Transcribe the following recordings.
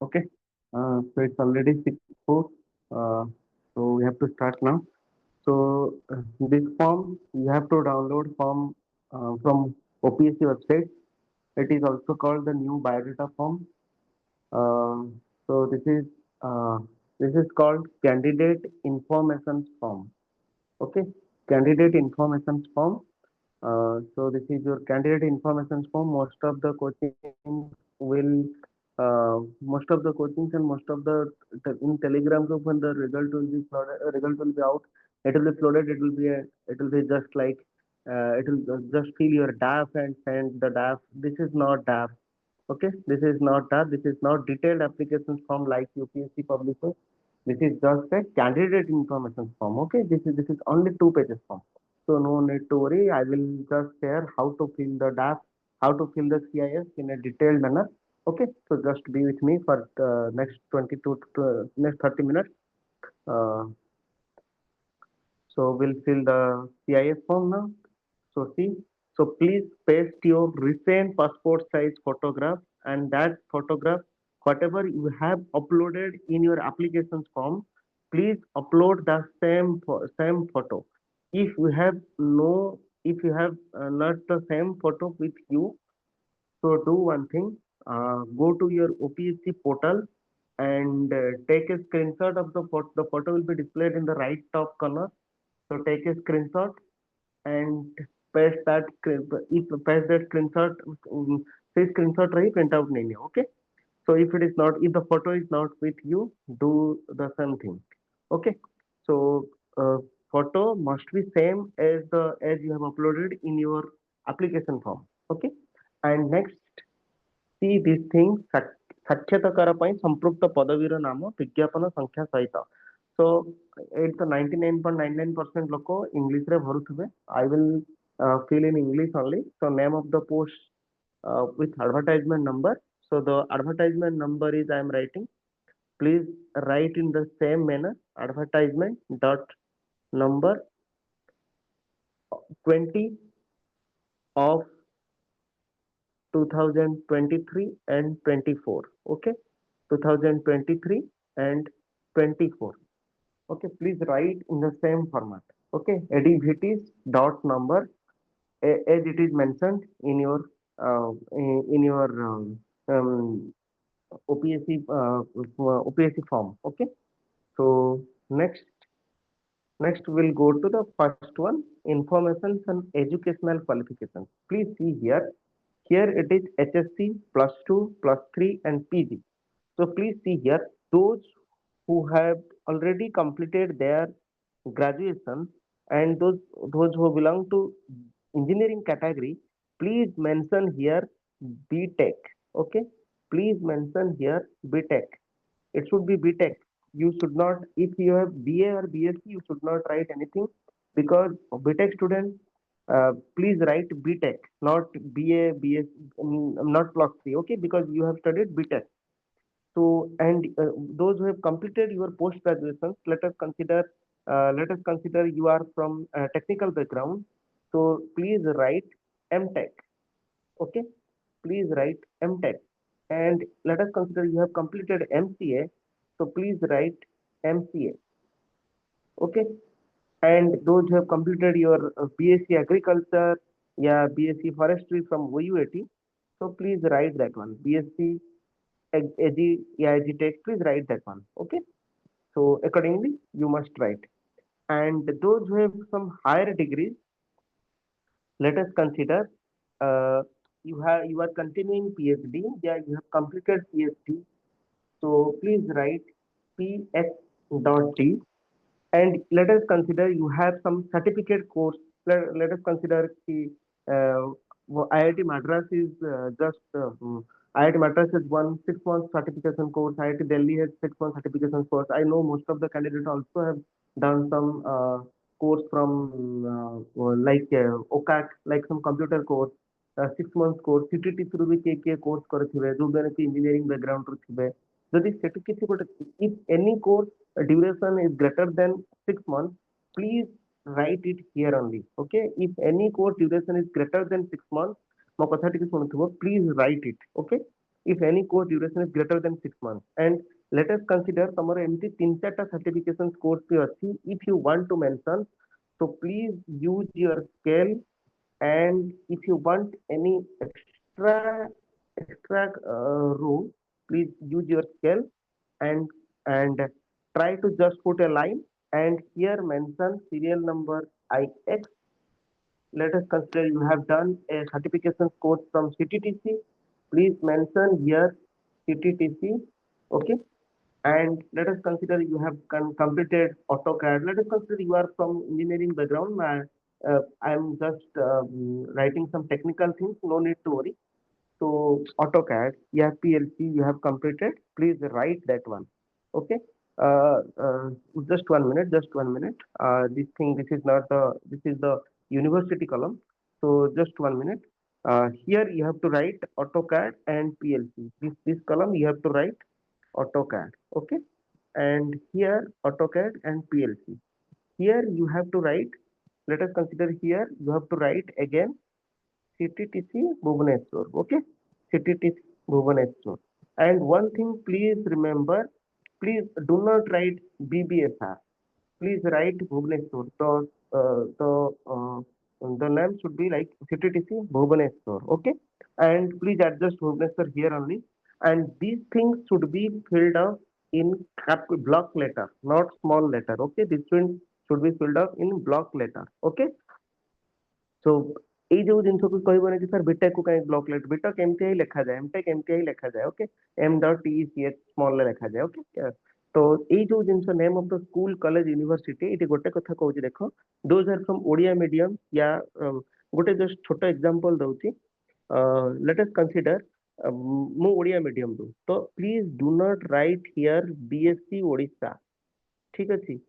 Okay, so it's already 6:04. Uh, so we have to start now. So this form you have to download from OPSC website. It is also called the new biodata form. Uh, so uh, this is called candidate information form. Okay, candidate information form. So this is your candidate information form. Most of the coachings and most of in Telegram group when the result will be flooded, result will be out. It will be flooded. It will be just like it will just fill your DAF and send the DAF. This is not DAF. Okay, this is not DAF. This is not detailed applications form like UPSC publishes. This is just a candidate information form. Okay, this is only 2 pages form. So no need to worry. I will just share how to fill the DAF, how to fill the CIS in a detailed manner. Okay, so just be with me for the next 22 to next 30 minutes. Uh, so we'll fill the CIS form now. So see, so please paste your recent passport size photograph and that photograph, whatever you have uploaded in your applications form, please upload the same photo. If you have no, if you have not the same photo with you, so do one thing, go to your OPSC portal and take a screenshot of the photo. The photo will be displayed in the right top corner. So take a screenshot and paste that if paste that screenshot say screenshot रही print out नहीं है okay so if the photo is not with you do the same thing okay so uh, photo must be same as you have uploaded in your application form okay and next see this thing ସାକ୍ଷାତକାର ପାଇଁ ସମ୍ପୃକ୍ତ ପଦବୀର ନାମ ବିଜ୍ଞାପନ ସଂଖ୍ୟା ସହିତ so it's the 99.99% ଲୋକ English ରେ ଭରୁଥିବେ I will fill in English only so name of the post with advertisement number so the advertisement number is I am writing please write in the same manner advertisement dot number 20 of 2023 and 24 okay 2023 and 24 okay please write in the same format okay advts dot number as it is mentioned in your OPSC OPSC form okay so next we'll go to the first one information and educational qualifications please see here it is HSC plus 2 plus 3 and PG so please see here those who have already completed their graduation and those who belong to engineering category please mention here BTech okay please mention here BTech it should be BTech you should not if you have BA or BSc you should not write anything because BTech student please write BTech not BA BSc not plus 3 okay because you have studied BTech so, and those who have completed your post graduation, let us consider you are from a technical background. So please write MTech. Okay, please write MTech. And let us consider you have completed MCA. So please write MCA. Okay, and those who have completed your BSc Agriculture, yeah, BSc Forestry from OUAT. So please write that one. BSc AG Tech, please write that one. Okay. So accordingly, you must write. And those who have some higher degrees, let us consider you are continuing PhD. Yeah, you have completed PhD. So please write PH.D. And let us consider you have some certificate course. Let us consider the IIT Madras is IIT Madras is one 6 month certification course. IIT Delhi has 6 month certification course. I know most of the candidates also have done some course from like OCAT, like some computer course, 6 months course. CTT through भी के course କରିଥିବେ ଯୋଉମାନେ କି engineering background ରୁ ଥିବେ ଯଦି ସେଠି କିଛି ଗୋଟେ if any course duration is greater than 6 months, please write it here only. Okay. If any course duration is greater than 6 months, ମୋ କଥା ଟିକେ ଶୁଣୁଥିବ, please write it. Okay. if any course duration is greater than 6 months. And let us consider tomorrow empty 3-4 certifications course be achi. If you want to mention, so please use your scale. And if you want any extra row, please use your scale and try to just put a line and here mention serial number IX. Let us consider you have done a certification course from CTTC. Please mention here CTTC. Okay. And let us consider you have completed AutoCAD. Let us consider you are from engineering background. I am just writing some technical things. No need to worry. So AutoCAD, you have PLC, you have completed. Please write that one. Okay. Uh, uh, just 1 minute. Just 1 minute. This thing. This is not the. This is the university column. So just 1 minute. Here you have to write AutoCAD and PLC. This column you have to write AutoCAD. Okay. And here AutoCAD and PLC. Here you have to write. Let us consider here you have to write again CTTC Bhubaneswar. Okay, CTTC Bhubaneswar. And one thing, please remember, please do not write BBSR. Please write Bhubaneswar. The name should be like CTTC Bhubaneswar. Okay, and please adjust Bhubaneswar here only. And these things should be filled up in block letter, not small letter. Okay, this one should be filled up in block letter. Okay. So ଏଇ ଯୋଉ ଜିନିଷକୁ କହିବନି କି sir BTech କୁ କାଇଁ block late BTech ଏମିତି ହିଁ ଲେଖାଯାଏ MTech ଏମିତି ହିଁ ଲେଖାଯାଏ okay M dot T C H small ରେ ଲେଖାଯାଏ ଓକେ ତ ଏଇ ଯୋଉ ଜିନିଷ name of the school college university ଏଇଠି ଗୋଟେ କଥା କହୁଛି ଦେଖ those are from Odia medium ୟା ଗୋଟେ ଜଷ୍ଟ ଛୋଟ ଏକ୍ସାମ୍ପଲ ଦଉଛି ଲେଟ୍ ଅସ୍ କନସିଡର ମୁଁ ଓଡିଆ ମିଡିୟମ ରୁ ତ please do not write here BSc Odisha ଠିକ ଅଛି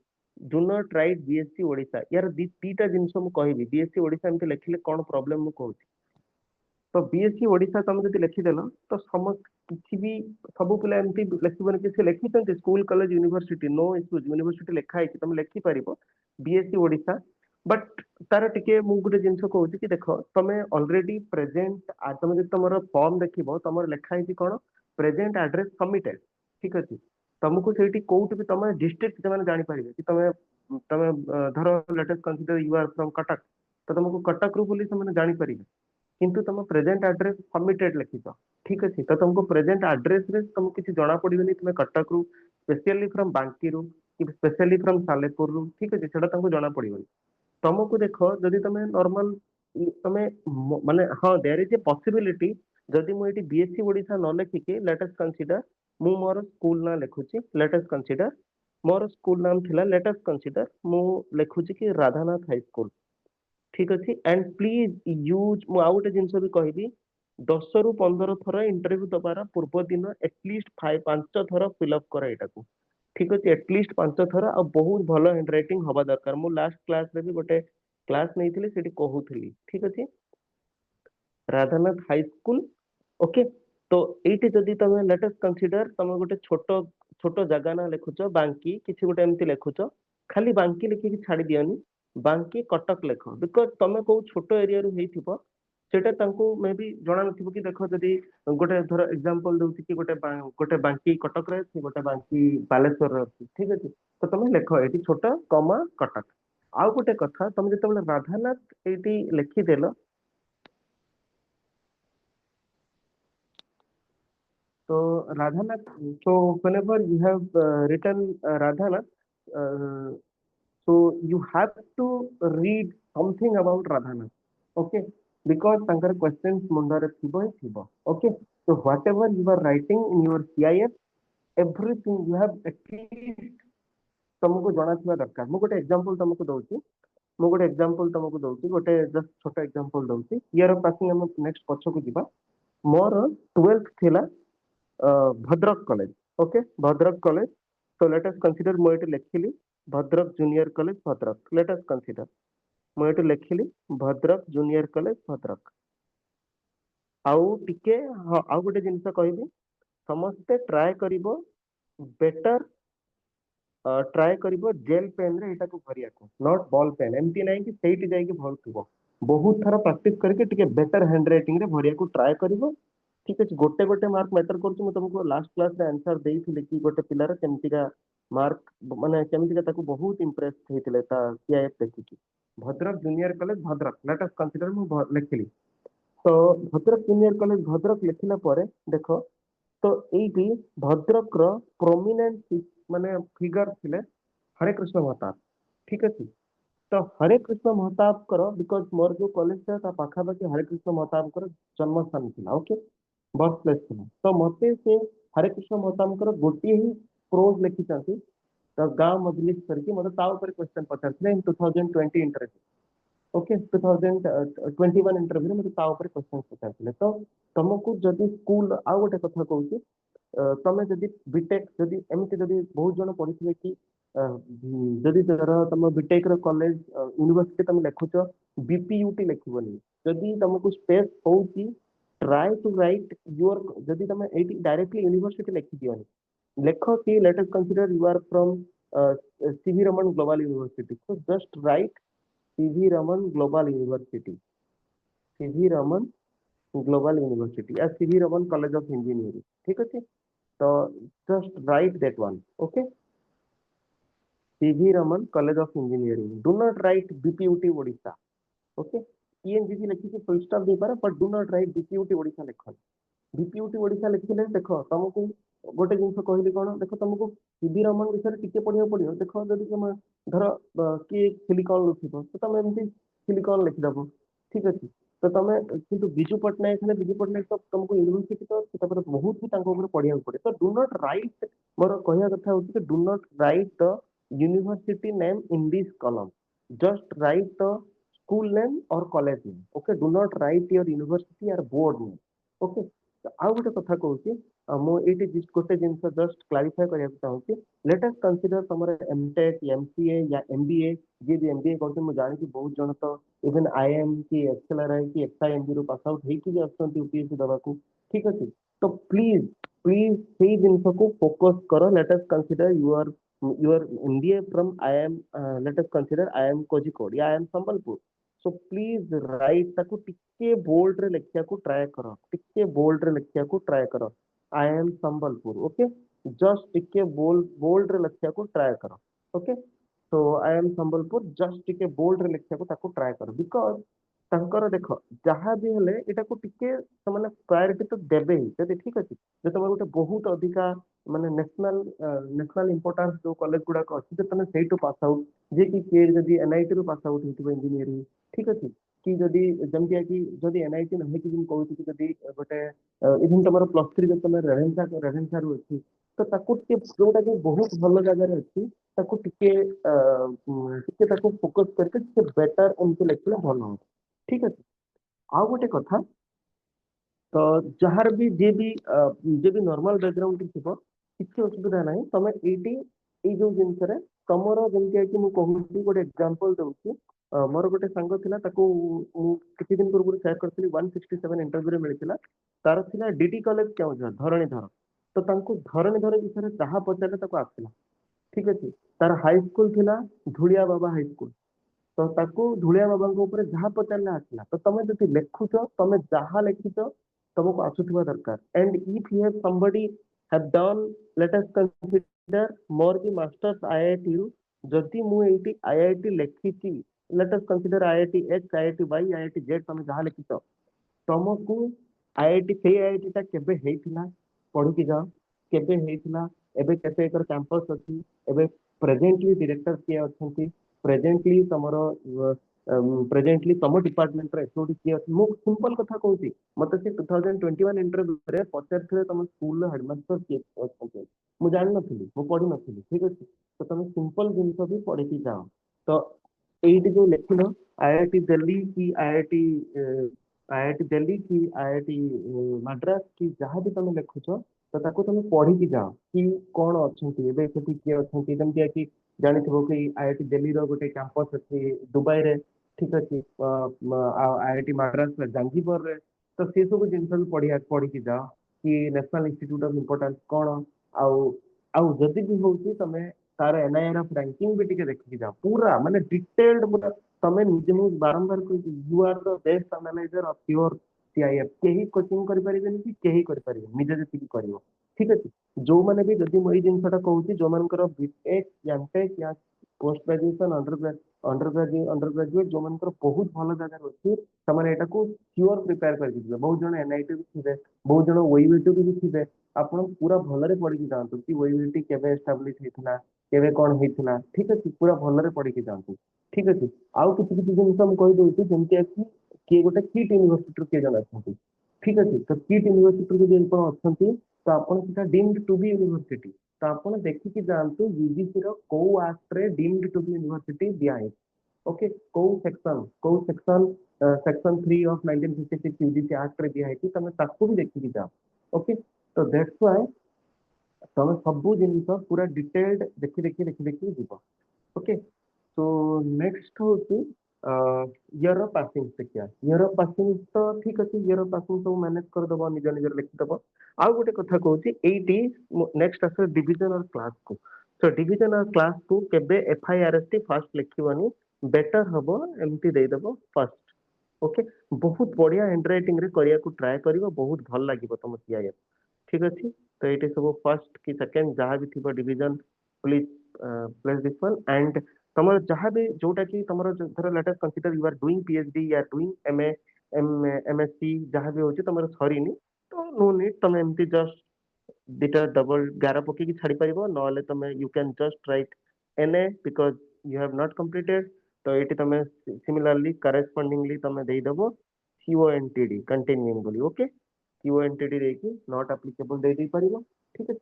do not write BSc Odisha ୟାର ଦିଟା ଜିନିଷ ମୁଁ କହିବି ବିଏସସି ଓଡିଶା ଏମିତି ଲେଖିଲେ କଣ ପ୍ରୋବ୍ଲେମ ମୁଁ କହୁଛି ତ ବିଏସସି ଓଡିଶା ତମେ ଯଦି ଲେଖିଦେଲ ତ କିଛି ବି ସବୁ ପିଲା ଏମିତି ଲେଖିବନି କି ସେ ଲେଖିଛନ୍ତି school college university no issues university ଲେଖା ହେଇଛି ତମେ ଲେଖିପାରିବ ବିଏସସି ଓଡିଶା ବଟ୍ ତାର ଟିକେ ମୁଁ ଗୋଟେ ଜିନିଷ କହୁଛି କି ଦେଖ ତମେ ଅଲରେଡି ପ୍ରେଜେଣ୍ଟ ତମେ ଯଦି ତମର ଫର୍ମ ଦେଖିବ ତମର ଲେଖା ହେଇଛି କଣ ପ୍ରେଜେଣ୍ଟ ଆଡ୍ରେସ ସବମିଟେଡ ଠିକ ଅଛି ତମକୁ ସେଇଠି କୋଉଠି ବି ତମେ ଡିଷ୍ଟ୍ରିକ୍ଟ ସେମାନେ ଜାଣିପାରିବେ କି ତମେ ତମେ ଧର latest consider you are from Cuttack ତ ତମକୁ କଟକରୁ ବୋଲି ସେମାନେ ଜାଣିପାରିବେ କିନ୍ତୁ ତମ ପ୍ରେଜେଣ୍ଟ ଆଡ୍ରେସ ସବମିଟେଡ ଲେଖିଛ ଠିକ ଅଛି ତ ତମକୁ ପ୍ରେଜେଣ୍ଟ ଆଡ୍ରେସ ରେ ତମକୁ କିଛି ଜଣା ପଡିବନି ତୁମେ କଟକରୁ ସ୍ପେସିଆଲି ଫ୍ରମ ବାଙ୍କିରୁ କି ସ୍ପେସିଆଲି ଫ୍ରମ ସାଲେପୁରରୁ ଠିକ ଅଛି ସେଟା ତମକୁ ଜଣା ପଡିବନି ତମକୁ ଦେଖ ଯଦି ତମେ ନର୍ମାଲ ତମେ ମାନେ ହଁ ଦେयर ଇଜ ଏ ପସିବିଲିଟି ଯଦି ମୁଁ ଏଠି ବିଏସସି ଓଡିଶା ନ ଲେଖିକି ଲେଟେଷ୍ଟ କନସିଡର ମୁଁ ମୋର ସ୍କୁଲ ନାଁ ଲେଖୁଛି ଲେଟେଷ୍ଟ କନସିଡର ମୋର ସ୍କୁଲ ନାମ ଥିଲା ଲେଟେଷ୍ଟ କନସିଡର ମୁଁ ଲେଖୁଛି କି ରାଧାନାଥ ହାଇସ୍କୁଲ ଠିକ ଅଛି ଆଣ୍ଡ ପ୍ଲିଜ ୟୁଜ ମୁଁ ଆଉ ଗୋଟେ ଜିନିଷ ବି କହିବି 10 ରୁ 15 ଥର ଇଣ୍ଟରଭ୍ୟୁ ଦବାର ପୂର୍ବ ଦିନ ଏଟଲିଷ୍ଟ 5 ଥର ଫିଲ୍ଅପ୍ କର ଏଇଟାକୁ ଠିକ ଅଛି ଏଟଲିଷ୍ଟ 5 ଥର ଆଉ ବହୁତ ଭଲ ହ୍ୟାଣ୍ଡ ରାଇଟିଂ ହବା ଦରକାର ମୁଁ ଲାଷ୍ଟ କ୍ଲାସରେ ବି ଗୋଟେ କ୍ଲାସ ନେଇଥିଲି ସେଠି କହୁଥିଲି ଠିକ ଅଛି ରାଧାନାଥ ହାଇସ୍କୁଲ ଓକେ ତ ଏଇଠି ଯଦି ତମେ ଲେଟେଷ୍ଟ କନସିଡର ତମେ ଗୋଟେ ଛୋଟ ଛୋଟ ଜାଗା ନା ଲେଖୁଛ ବାଙ୍କି କିଛି ଗୋଟେ ଏମିତି ଲେଖୁଛ ଖାଲି ବାଙ୍କି ଲେଖିକି ଛାଡି ଦିଅନି ବାଙ୍କି କଟକ ଲେଖ ବିକଜ ତମେ କୋଉ ଛୋଟ ଏରିଆରୁ ହେଇଥିବ ସେଇଟା ତାଙ୍କୁ ମେ ବି ଜଣା ନଥିବ କି ଦେଖ ଯଦି ଗୋଟେ ଧର ଏକ୍ସାମ୍ପଲ ଦଉଛି କି ଗୋଟେ ବାଙ୍କି କଟକରେ ଅଛି ଗୋଟେ ବାଙ୍କି ବାଲେଶ୍ୱରରେ ଅଛି ଠିକ ଅଛି ତ ତମେ ଲେଖ ଏଇଠି ଛୋଟ କମା କଟକ ଆଉ ଗୋଟେ କଥା ତମେ ଯେତେବେଳେ ରାଧାନାଥ ଏଇଠି ଲେଖିଦେଲ so Radhanath, so whenever you have written Radhanath, uh, so you have to read something about Radhanath, okay? Because tankar questions mundare thibo hi thibo, okay? So whatever you are writing in your CIF, everything you have at least ତମକୁ ଜଣାଥିବା ଦରକାର ମୁଁ ଗୋଟେ example ତମକୁ ଦଉଛି ମୁଁ ଗୋଟେ example ତମକୁ ଦଉଛି ଗୋଟେ ଜଷ୍ଟ ଛୋଟ ଏକ୍ସାମ୍ପଲ ଦଉଛି ଇୟର ପାସିଂ ଆମେ ନେକ୍ସଟ ପଛକୁ ଯିବା ମୋର 12th ଥିଲା Bhadrak college okay Bhadrak college so let us consider ମୁଁ ଏଠି ଲେଖିଲି Bhadrak junior college Bhadrak let us consider ମୁଁ ଏଠି ଲେଖିଲି ଭଦ୍ରକ ଜୁନିୟର କଲେଜ ଭଦ୍ରକ ଆଉ ଟିକେ ହଁ ଆଉ ଗୋଟେ ଜିନିଷ କହିବି ସମସ୍ତେ ଟ୍ରାଏ କରିବ ବେଟର ଟ୍ରାଏ କରିବ ଜେଲ ପେନ୍ ରେ ଏଇଟାକୁ ଭରିବାକୁ ନଟ୍ ବଲ୍ ପେନ୍ ଏମିତି ନାହିଁ କି ସେଇଠି ଯାଇକି ଭରୁଥିବ ବହୁତ ଥର ପ୍ରାକ୍ଟିସ କରିକି ଟିକେ ବେଟର ହ୍ୟାଣ୍ଡ ରାଇଟିଂ ରେ ଭରିବାକୁ ଟ୍ରାଏ କରିବ ठीक अच्छे गोटे गोटे मार्क मैटर करुँ तुमको लास्ट क्लास रे आंसर देइथिले कि गोटे पिलार केमतिका मार्क माने केमतिका ताको बहुत इंप्रेस हेतिले ता सीआईएफ देखिकी Bhadrak junior college Bhadrak let us consider मु लिखिली तो भद्रक जूनियर कॉलेज भद्रक लिखिला परे देखो तो एइटी भद्रक रो प्रोमिनेंट माने फिगर थिले हरे कृष्ण महताब ठीक अछि तो हरे कृष्ण महताब करो बिकॉज मोर जो कॉलेज था पाखा पाखी हरे कृष्ण महताब कर जन्म स्थान थिला ओके बर्थ प्लेस थिला तो मते से हरे कृष्ण महताब कर गोटी ही प्रोज लिखि चाहती तो गांव मजलिस करके मतलब ता ऊपर क्वेश्चन पचारथिले इन 2020 इंटरव्यू ओके 2021 इंटरव्यू मतलब ता ऊपर क्वेश्चन पचारथिले तो तुमको जदि स्कूल आ गोटे कथा कहूची तमे जदि बीटेक जदि एमती जदि बहुत जन पढ़िथिबे कि जदि धर तुम बीटेक रो कॉलेज यूनिवर्सिटी तुम लिखुच बीपीयूटी लिखबनी जदि तुमको स्पेस होउची ट्राई टू राइट योर जदि तुम एटी डायरेक्टली यूनिवर्सिटी लिखि दियोनी लेखो कि let us consider you are from CV Raman global university so just write CV Raman global university CV Raman global university या CV Raman college of engineering ठीक अच्छे तो just write that one okay CV Raman college of engineering do not write BPUT Odisha okay ENGC लिखिକି full stop दे पारे but do not write BPUT Odisha लिखन BPUT Odisha लिखिले देखो तुमको गोटे जिनस कहली कौन देखो तुमको सीवी रमन विषय टिके पढ़िया पड़ो देखो जदि तुम धर किए सिलिकॉन लुथिबो तो तुम एमती सिलिकॉन लिखिदबो ठीक अछि तो तुम किंतु बिजू पटनायक ने बिजू पटनायक तो तुमको यूनिवर्सिटी तो तापर बहुत ही तांको ऊपर पढ़िया पड़े तो डू नॉट राइट मोर कहया कथा होची कि do not right the university name in this column just write the school name or college name okay do not write your university or board name okay तो आउ गोटे कथा कहूँ मु ये गोटे जिन जस्ट क्लारीफाए करने चाहूँगी लेट अस कंसीडर तुम एमटेक एमसीए या एमबीए जी भी एमबीए कर जानी बहुत जन तो इवन आईएम कि एक्सएलआरआई कि एक्सआईएमबी रू पास आउट होती आसुँच यूपीएससी देवाक ठीक अच्छे तो प्लीज प्लीज से जिन को फोकस कर late us consider your MBA from IIM, let us consider IIM Kozhikode या IIM Sambalpur. So please write ताको टिके बोल्ड रे लिखिया को ट्राई करो टिके बोल्ड रे लिखिया को ट्राई करो IIM Sambalpur ओके जस्ट टिके बोल्ड रे लिखिया को ट्राई करो ओके तो IIM Sambalpur जस्ट टिके बोल्ड रे लिखिया को ताको ट्राई करो बिकॉज तांकर देखो जहाँ भी हेले एटा को टिके तमाने प्रायोरिटी तो देबे ही जदि ठीक अछि जे तमर गोटे बहुत अधिका माने नेशनल इंपोर्टेंस जो कॉलेज गुड़ाक अच्छी तो तुम से पास आउट जे कि किए जदि एनआईटी रू पास आउट होती इंजीनियरिंग ठीक अच्छे कि जदि जमती कि जदि एनआईटी ना कि कहूँ कि जदि गोटे इवन तुम प्लस थ्री जो तुम रेभेन्सा रू अच्छी तो ताकू टिके जोटा कि बहुत भल जगह अच्छी ताकू टिके ताकू फोकस करके टिके बेटर एमती लिखले भल हो ठीक अच्छे आउ गोटे कथा तो जार भी जे भी नॉर्मल बैकग्राउंड थी କିଛି ଅସୁବିଧା ନାହିଁ ତମେ ଏଇଠି ଏଇ ଯୋଉ ଜିନିଷରେ ତମର ଯେମିତି କି ମୁଁ କହୁଛି ଗୋଟେ ଏକ୍ସାମ୍ପଲ ଦଉଛି ମୋର ଗୋଟେ ସାଙ୍ଗ ଥିଲା ତାକୁ ମୁଁ କିଛି ଦିନ ପୂର୍ବରୁ ସେୟାର କରିଥିଲି 167 ଇଣ୍ଟରଭ୍ୟୁରେ ମିଳିଥିଲା ତାର ଥିଲା ଡିଡି କଲେଜ କେଉଁଝର ଧରଣୀଧର ତ ତାଙ୍କୁ ଧରଣୀଧର ବିଷୟରେ ଯାହା ପଚାରିଲେ ତାକୁ ଆସିଲା ଠିକ ଅଛି ତାର ହାଇସ୍କୁଲ ଥିଲା ଧୂଳିଆ ବାବା ହାଇସ୍କୁଲ ତ ତାକୁ ଧୂଳିଆ ବାବାଙ୍କ ଉପରେ ଯାହା ପଚାରିଲେ ଆସିଲା ତ ତମେ ଯଦି ଲେଖୁଛ ତମେ ଯାହା ଲେଖିଛ तुमको आसुवा दरकार and if you have somebody have done let us consider more भी मास्टर्स आईआईटी रु जदि मु एटी आईआईटी लिखिছি let us consider IIT H IIT Y IIT Z तुम जहाँ लिखिছ तुमको आईआईटी से आईआईटी ता केबे हेइथिला पढ़ी की जाओ केबे हेइथिला एबे केते एकर कैंपस अछि एबे प्रेजेंटली डायरेक्टर के अछंती प्रेजेंटली तमरो प्रेजेंटली तुम डिपार्टमेंट रे एचओडी किए अछि मु सिंपल कथा कहूची मत से 2021 इंटरव्यू रे पचार तुम स्कूल हेडमास्टर किए अछंती मु जान नथिली मु पढ़ी नथिली ठीक अछि तो तुम सिंपल जिंस भी पढ़ी की जाओ तो एइट जो लिखिलो आईआईटी दिल्ली की आईआईटी दिल्ली की आईआईटी मद्रास की जहाँ भी तुम लिखुछ तो ताको तुम पढ़ी की जाओ कि कौन अछंती एबे सेठी किए अछंती जेमति कि जानिथिबो कि आईआईटी दिल्ली रो गोटे कैंपस अछि दुबई रे ठीक अच्छे आईआईटी मद्रास रे जांजीपुर रे तो से सब जिन भी पढ़ी की जाओ कि नेशनल इंस्टीट्यूट ऑफ इम्पोर्टेंस कौन आउ आउ जदि भी होउची तमे तार एनआईआरएफ रैंकिंग भी टिके देखि जाओ पूरा माने डिटेल्ड पूरा तमे निजे मु बारंबार you are the best analyser of your CIF केही कोचिंग करि परिबेनि कि केही करि परिबेनि निजे जति करिवो ठीक अछि जो माने भी जदि मोई जिनसटा कहूची जो मानकर बीटेक एमटेक या पोस्ट ग्रेजुएशन अंडर ग्रेजुएट जो मानकर बहुत भल जगह अछि तमाने एटा को श्योर प्रिपेयर कर दिबे बहुत जण एनआईटी भी थिबे बहुत जण ओईवीटी भी थिबे आपण पूरा भलरे पढि कि जानतो कि ओईवीटी केबे एस्टैब्लिश हेतला केबे कोन हेतला ठीक अछि पूरा भलरे पढि कि जानतो ठीक अछि आउ किछि किछि जिनिस हम कहि दोउची जेमति अछि कि गोटे किट यूनिवर्सिटी के जण अछंती ठीक अछि तो किट यूनिवर्सिटी के जण कोन अछंती तो आपण सेटा डीम्ड टू बी यूनिवर्सिटी तो आपण देखि कि जानतो यूजीसी रो को एक्ट रे डीम्ड टू बी यूनिवर्सिटी दिया है ओके को section section 3 of 1956 UGC act रे दिया है तमे ताकू भी देखि कि जाओ ओके तो दैट्स व्हाई तमे सब जिनिस पूरा डिटेल्ड देखि जीव ओके सो नेक्स्ट होची ईयर ऑफ पासिंग देखिया ईयर ऑफ पासिंग तो ठीक अछि ईयर ऑफ पासिंग तो मैनेज कर दबो निज निज लिखि दबो आ गोटे कथा कहूची एटी नेक्स्ट आसे डिवीजन और क्लास को तो डिवीजन और क्लास को केबे एफआईआरएसटी फर्स्ट लिखिबनी बेटर हबो एमटी दे दबो फर्स्ट ओके बहुत बढ़िया हैंडराइटिंग रे करिया को ट्राई करिवो बहुत भल लागिवो तम सीआईएफ ठीक अछि तो एटी सब फर्स्ट की सेकंड जहां भी थिबो division please place this one and तमर जहां भी जोटा कि तमर धर let us consider you are doing PhD या डूइंग एमए एमएससी जहां भी होची तमर सरीनी तो नो नीड तमे एमती जस्ट दिटा डबल 11 पकी की छाड़ी परिबो नले तमे you can just write NA because you have not completed तो एटी तमे सिमिलरली करेस्पोंडिंगली तमे देई दबो सीओएनटीडी कंटिन्यूइंग बोली ओके सीओएनटीडी देकी नॉट एप्लीकेबल दे दी परिबो ठीक है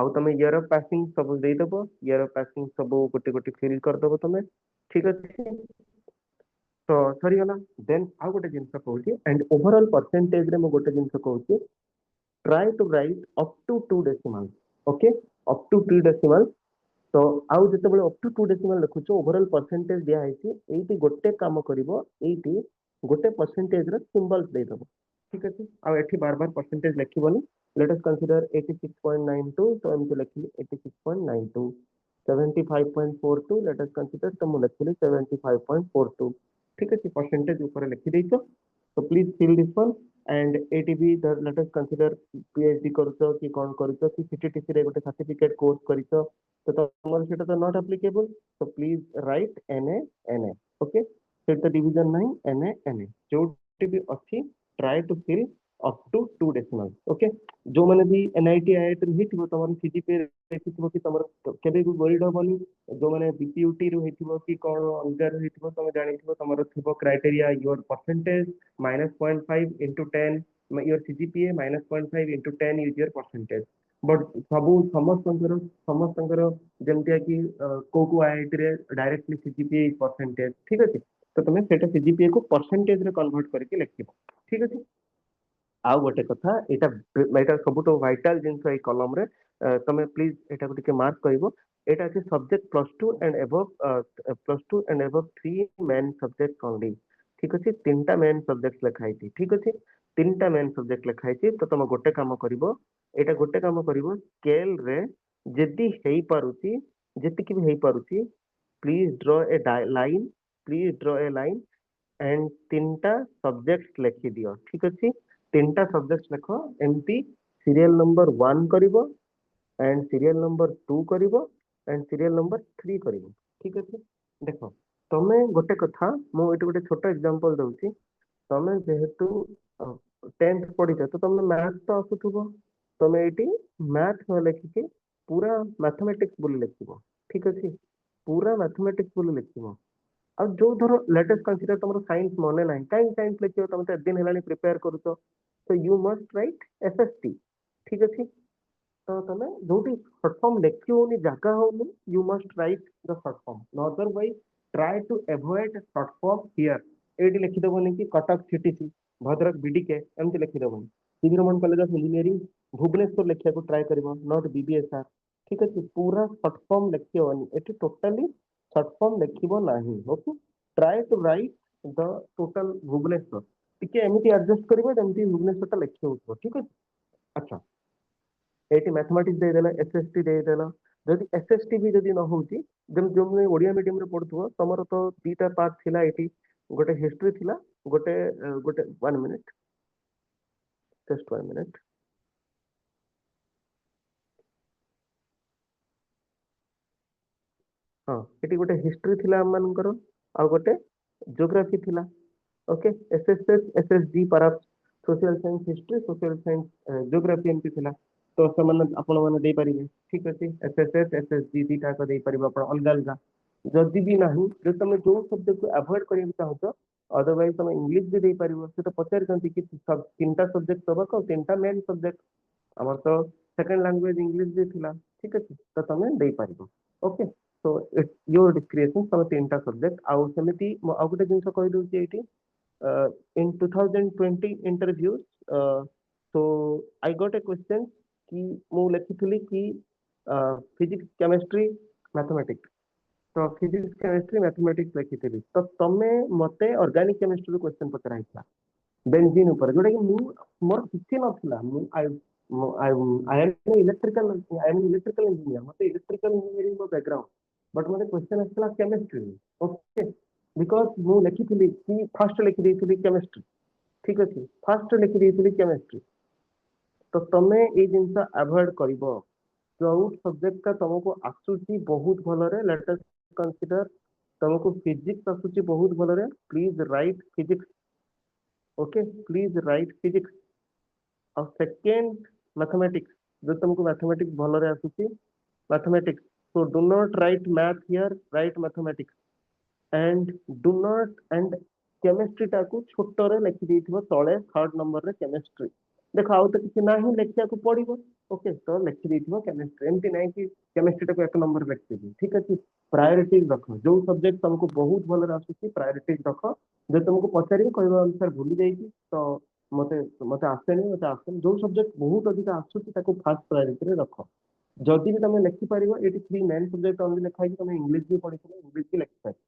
आउ तमे ईयर ऑफ पासिंग सब दे दबो ईयर ऑफ पासिंग सब गोटे गोटे फिल कर दबो तमे ठीक अछि तो सरी गला देन आउ गोटे जिंस कहूची एंड ओवरऑल परसेंटेज रे मो गोटे जिंस कहूची try to write up to 2 decimal okay up to 2 decimal तो आउ जते बेले अप टू 2 डेसिमल लिखुछो ओवरऑल परसेंटेज दिया हैछि एठी गोटे काम करिवो एठी गोटे परसेंटेज रे सिंबल्स दे दबो ठीक अछि आ एठी बार बार परसेंटेज लिखिबोनी लेट अस कंसीडर 86.92 तो हम लिखली 86.92 75.42 लेट अस कंसीडर तो हम लिखली 75.42 ठीक अछि परसेंटेज ऊपर लिखि देइछो तो please fill this one and एटीबी लेट अस कंसीडर पीएचडी करछो कि कोन करछो कि सीटीटीसी रे गोटे सर्टिफिकेट कोर्स करछो तो तमर सेटा तो नॉट एप्लीकेबल तो please write NA okay set the division नहीं एनए जोटी भी अच्छी try to fill up to 2 decimal okay जो माने भी एनआईटी आईआईटी रे हितबो तमर सीजीपीए देखितबो कि तमर केबे भी गोल्ड हबनी जो माने बीपीयूटी रो हितबो कि कोन अंदर हितबो तमे जानितबो तमर थिबो criteria your percentage -0.5 into 10 your CGPA -0.5 into 10 is your percentage but सबू समस्तंकर जेमतिया कि को आईआईटी रे डायरेक्टली सीजीपीए परसेंटेज ठीक अछि तो तमे सेटा सीजीपीए को परसेंटेज रे कन्वर्ट करके लिखिबो ठीक अछि आउ गोटे कथा एटा सबुतो वाइटल जिंस ए कॉलम रे तमे प्लीज एटा को टिके मार्क करिवो एटा अछि subject plus 2 and above 3 main subject only ठीक अछि तीनटा मेन सब्जेक्ट लिखाई छी ठीक अछि तीनटा मेन सब्जेक्ट लिखाई छी तो तमे गोटे काम करिवो एटा गोटे काम करिवो स्केल रे जदी हेई पारुची जति कि भी हेई पारुची please draw a line and तीनटा सब्जेक्ट लिखि दियो ठीक अछि तीनटा सब्जेक्ट लिखो एमटी सीरियल नंबर 1 करिवो एंड सीरियल नंबर 2 करिवो एंड सीरियल नंबर 3 करिवो ठीक अछि देखो तमे गोटे कथा मो एटी गोटे छोटा एग्जांपल दउची तमे जेहेतु 10th पढिଛ तो तमे मैथ तो आसुथबो तमे एटी मैथ में लिखि पूरा मैथमेटिक्स बोली लिखिबो ठीक अछि पूरा मैथमेटिक्स बोली लिखिबो अब जो धरो लेटेस्ट कंसीडर तुम साइंस मने ना कहीं साइंस लिखियो तुम तो दिन हेलानी प्रिपेयर करूछो तो यू मस्ट राइट एसएसटी ठीक अछि तो तमे जोटी शॉर्ट फॉर्म लिखियो नि जागा होनी you must write the short form otherwise try to avoid short form here एडी लिखि देबोनी कि कटक सीटीसी भद्रक बीडीके एमती लिखि देबोनी CV Raman college of engineering Bhubaneswar लिखिया को ट्राई करिवो नॉट बीबीएसआर ठीक अछि पूरा शॉर्ट फॉर्म लिखियोनी एटी टोटली शॉर्ट फॉर्म लिखिबो नाही okay try to write the total Bhubaneswar टिके एमिति एडजस्ट करिवो जेमति भुवनेश्वर ता लिखि होतो ठीक अछि अच्छा एटी मैथमेटिक्स दे देला एसएसटी दे देला जदि एसएसटी भी जदि न होउची जम जम ओडिया मीडियम रे पढुथबो तमरो तो दीटा पार्ट थिला एटी गोटे हिस्ट्री थिला गोटे 1 मिनिट जस्ट 1 मिनिट। हाँ ये गोटे हिस्ट्री थिला हम मानकर आ गोटे ज्योग्राफी थिला। ओके एसएसएस एसएसजी पर social science history social science geography एमती थिला। तो समान आपण माने दे परिबे ठीक अछि। एसएसएस एसएसजी दीटा को दे परिबे आपण अलग अलग जदि भी नाही जो तुम जो सब्जेक्ट को अवॉइड करियो चाहतो अदरवाइज तुम इंग्लिश भी दे परिबो। से तो पचार कंती कि सब तीनटा सब्जेक्ट तबा को तीनटा मेन सब्जेक्ट हमर तो सेकंड लैंग्वेज इंग्लिश भी थिला ठीक अछि। तो तुम दे परिबो okay. So it's your description तुम तीनटा सब्जेक्ट आउ सेमिति आ गोटे जिंस कहि दोछि एठी in 2020 interviews so I got a question कि मु लिखिथिली कि फिजिक्स केमिस्ट्री मैथमेटिक्स तो फिजिक्स केमिस्ट्री मैथमेटिक्स लिखिथिली तो तमे मते ऑर्गेनिक केमिस्ट्री क्वेश्चन पकड़ा हिता बेंजीन ऊपर जोटा कि मु मोर किछि नथिला मु आई एम इलेक्ट्रिकल इंजीनियर मते इलेक्ट्रिकल इंजीनियरिंग मो बैकग्राउंड बट मते क्वेश्चन आसला केमिस्ट्री ओके बिकॉज मु लिखिथिली कि फर्स्ट लिखि देइथिली केमिस्ट्री ठीक अछि फर्स्ट लिखि देइथिली केमिस्ट्री। तो तमे ए जिंस अवॉइड करिवो जो सब्जेक्ट का तुमको आसुची बहुत भलरे लेट अस कंसीडर तुमको फिजिक्स आसुची बहुत भलरे please write physics okay please write physics और सेकंड मैथमेटिक्स जो तुमको मैथमेटिक्स भलरे आसुची mathematics so do not write math here write mathematics and do not and chemistry टाकू छोटरे लिखि देइथिबो तळे थर्ड नंबर रे केमिस्ट्री देखो आउ तो किछि नाही लेखिया को पड़िबो ओके तो लिखि देइथिबो केमिस्ट्री एमति नाही कि केमिस्ट्री टाको एक नंबर लिखि देबी ठीक अछि। प्रायोरिटीज रखो जो सब्जेक्ट तुमको बहुत भलो आसुची प्रायोरिटीज रखो जो तुमको पचारि कहबो अनुसार भूली जाईची तो मते मते आसेनी जो सब्जेक्ट बहुत अधिक आसुची ताको फर्स्ट प्रायोरिटी रे रखो जदि भी तुम लिखि पारिबो एटी थ्री मेन सब्जेक्ट ओनली लिखा है तुम इंग्लिश भी पढ़िथिबो इंग्लिश भी लिखि पारिबो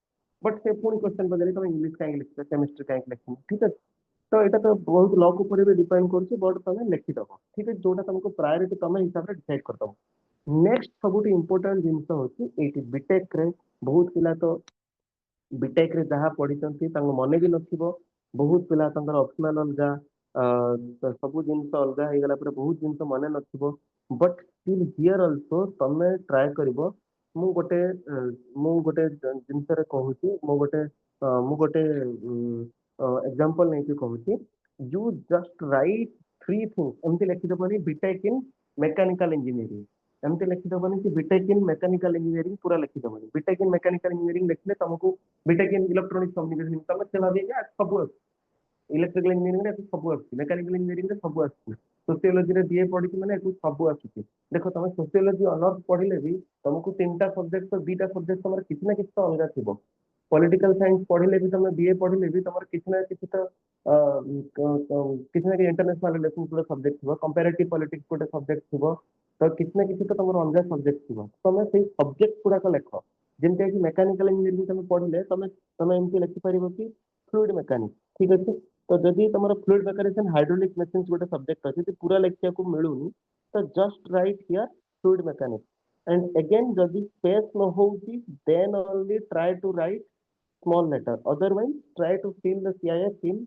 बट से पुणी क्वेश्चन पचारे तुम इंग्लिश कहीं लिखित केमिस्ट्री कहीं लिखी ठीक है। तो यहाँ तो बहुत लॉ ऊपर भी डिपेंड कर बट तुम लिखिदब ठीक है जोटा तुमको प्रायोरिटी तुम हिसाब से डिसाइड करदब। नेक्स्ट सब इंपोर्टाट जिनस होती बीटेक रे बहुत पिला तो बीटेक रे जहाँ पढ़ी मन भी नथिबो बहुत पिला ऑप्शनल अलग सब जिनस अलग हो गला बहुत जिनस मन नथिबो बट स्टिल हियर आल्सो तमे ट्राई करिवो मु गोटे जिनस रे कहूची मु गोटे एग्जांपल नहीं कि कहूची you just write three things एमती लिखिदबनी बीटेक इन मैकेनिकल इंजीनियरिंग एमती लिखिदबनी कि बीटेक इन मैकेनिकल इंजीनियरिंग पूरा लिखिदबनी बीटेक इन मैकेनिकल इंजीनियरिंग लिखले तुमको बीटेक इन इलेक्ट्रॉनिक्स कम्युनिकेशन तुम से भाभी सब इलेक्ट्रिकल इंजीनियरिंग रे सब आछि मैकेनिकल इंजीनियरिंग रे सब आछि सोशियोलॉजी रे बीए पढ़ी माने सब आछि देखो तुम सोशियोलॉजी ऑनर्स पढ़िले भी तुमको तीनटा सब्जेक्ट तो दीटा सब्जेक्ट तुम किसी ना किसी तो अलग थिबो पॉलिटिकल साइंस पढ़िले भी तुम बीए पढ़िले भी तुम किसी ना किसी तो किसी ना इंटरनेशनल रिलेशंस गोटे सब्जेक्ट थिबो कंपैरेटिव पॉलिटिक्स गोटे सब्जेक्ट थिबो तो किसी ना किसी तो तुम अलग सब्जेक्ट थिबो तुम से सब्जेक्ट गुड़ाक लेख जेमती कि मैकेनिकल इंजीनियरिंग तुम पढ़िले तुम तुम एमती लिखि पारिबो कि फ्लूइड मैकेनिक्स ठीक अछि। तो जदि तुम fluid mechanics and hydraulic machines गोटे सब्जेक्ट अछि पूरा लिखिया को मिलुनी तो just right here fluid mechanics and again जदि स्पेस न होउची then only try to write small letter otherwise try to fill the CIF in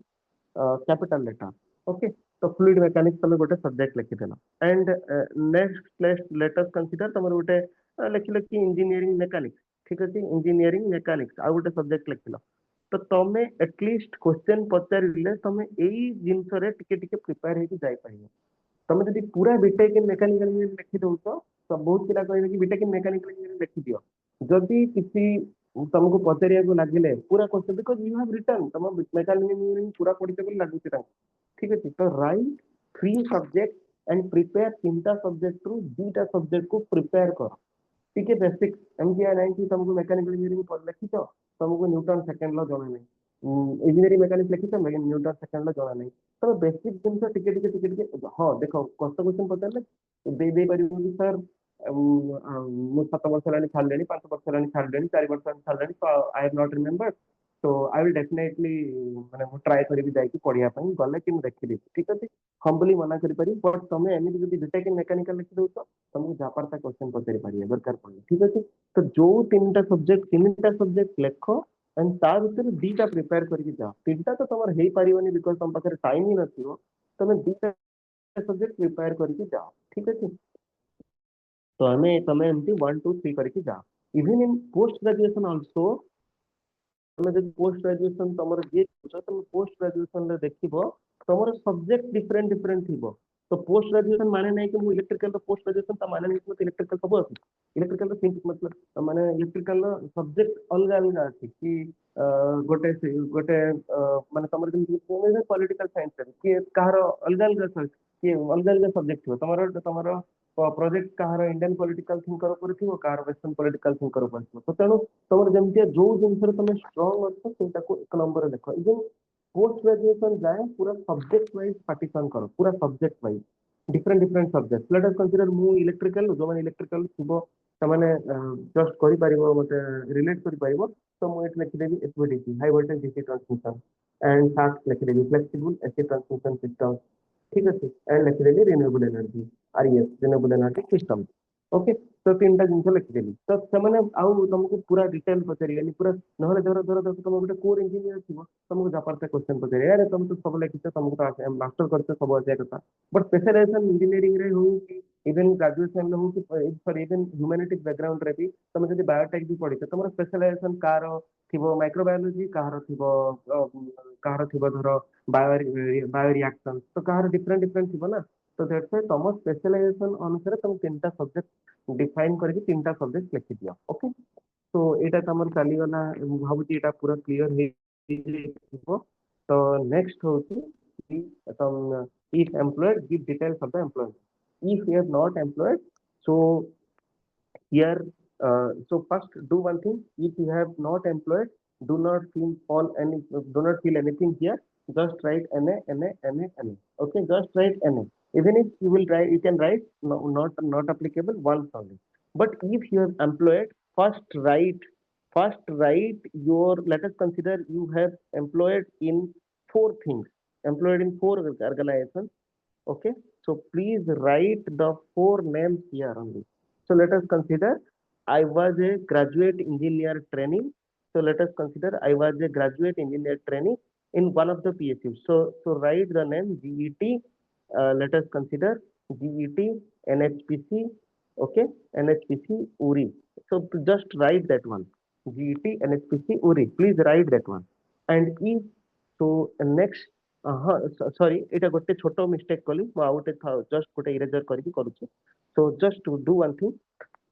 capital letter okay। तो फ्लूइड मैकेनिक्स तुम गोटे सब्जेक्ट लिखिदेल and next let us consider तुम गोटे लिखिल कि इंजीनियरिंग मैकेनिक्स ठीक अच्छे इंजीनियरिंग मैकेनिक्स आ गोटे सब्जेक्ट लिखिल तो तुम एटलिस्ट क्वेश्चन पचारे तुम यही जिनस टिके टिके प्रिपेयर होकर जापर तुम जब पूरा बीटेक इन मैकेनिकल इंजीनियरिंग लिखि दौच तो बहुत पिला कहे कि बीटेक इन मैकेनिकल इंजीनियरिंग लिखि दियो जदि किसी तुमको पचारे लगे पूरा question because you have written तुम मैकेनिकल इंजीनियरिंग पूरा पढ़िते बोली लगुच ठीक है। तो write three subject and prepare तीनटा सब्जेक्ट रु दीटा सब्जेक्ट को प्रिपेयर कर ठीक है बेसिक एमती नहीं कि तुमको मैकेनिकल इंजीनियरिंग लिखिच तुमको न्यूटन सेकंड लॉ जना नहीं इंजीनियरिंग मैकेनिक्स लिखिच न्यूटन सेकंड लॉ जना नहीं तो बेसिक जिनस टिके हाँ देख कष्ट क्वेश्चन पचारे दे पार कि सर मु 7 वर्ष है छाड़े 5 वर्ष है छाड़े 4 वर्ष छाड़े तो आई हैव नॉट रिमेम्बर तो आई विल डेफिनेटली माने ट्राई करी जाइए पढ़िया गले कि देखी ठीक अच्छे हम्बली मना करी बट तुम एमती जब बीटेक इन मैकेनिकल लिखि दौच तुमको जापारता क्वेश्चन पचारि पारे दरकार पड़े ठीक अच्छे। तो जो तीनटा सब्जेक्ट लेख एंड ता भीतर दीटा प्रिपेयर करके जाओ तीनटा तो तुम हो पारे बिकज तुम पाखे टाइम ही नथिबो तुम दीटा सब्जेक्ट प्रिपेयर करके जाओ ठीक अछि तो हमें तमे एमती 1 2 3 करके जाओ even in post graduation also तमे जब पोस्ट ग्रेजुएशन तमर जे तुम पोस्ट ग्रेजुएशन रे देखिबो तमर सब्जेक्ट डिफरेंट डिफरेंट थिबो तो पोस्ट ग्रेजुएशन माने नहीं कि मु इलेक्ट्रिकल रो पोस्ट ग्रेजुएशन ता माने नहीं कि इलेक्ट्रिकल सब अछि इलेक्ट्रिकल रो सिंपल मतलब माने इलेक्ट्रिकल रो सब्जेक्ट अलग अलग अछि कि गोटे गोटे माने तमर जे पॉलिटिकल साइंस रे कि कहारो अलग अलग कि अलग अलग सब्जेक्ट थिबो तमर तमर प्रोजेक्ट कहार इंडियन पॉलिटिकल थिंकर ऊपर थिबो कहार वेस्टर्न पॉलिटिकल थिंकर ऊपर थिबो तो तेणु तमर जेमती जो जिनसर तुम स्ट्रांग अच्छो सेटा को एक नंबर देखो इवन पोस्ट ग्रेजुएशन जाए पूरा सब्जेक्ट वाइज पार्टीशन करो पूरा subject wise different different subject late us consider मु इलेक्ट्रिकल जो माने इलेक्ट्रिकल थिबो तमाने जस्ट करि परिबो मते रिलेट करि परिबो तो मु एट लिखि देबी HVDC high voltage DC transmission and साथ लिखि देबी फ्लेक्सिबल एसी ट्रांसमिशन सिस्टम ठीक है एंड लिखि देबी renewable energy RES renewable energy system okay तो तीन टा जिनस लिखिदेली तो से आउ तुमको पूरा डिटेल पचारे पूरा ना धर धर धर तुम गोटे कोर इंजीनियर थी तुमको जपार क्वेश्चन पचारे अरे तुम तो सब लिखिच तुमको तो मास्टर कर सब आसिया कथा बट स्पेशलाइजेशन इंजीनियरिंग रे हो कि इवन ग्रेजुएशन हो कि सॉरी इवन ह्यूमैनिटीज बैकग्राउंड रे भी तुम जब बायोटेक भी पढ़ी तुम स्पेशलाइजेशन कार थिबो माइक्रोबायोलॉजी कार थिबो कार थिबो धर बायो रिएक्शन तो कार डिफरेंट डिफरेंट थिबो ना तो दैट्स व्हाई तुम स्पेशलाइजेशन अनुसार तुम तीनटा सब्जेक्ट डिफाइन करके तीनटा सब्जेक्ट लिखि दियो ओके तो एटा तमर चली गला भाबुची एटा पूरा क्लियर हे जिवो तो नेक्स्ट होची कि तुम if employed give details of the employment if you are not employed so here so first do one thing if you have not employed do not feel all any do not feel anything here just write na okay just write na even if you will write you can write no, not applicable once only but if you are employed first write your let us consider you have employed in four things employed in four organizations okay so please write the four names here only so let us consider I was a graduate engineer training so let us consider I was a graduate engineer training in one of the PSUs so write the name GET let us consider GET NHPC okay NHPC URI so just write that one GET NHPC URI please write that one and if so next हाँ sorry एटा गोटे छोटो mistake कली मु आ गोटे just गोटे eraser करके करूची so just to do one thing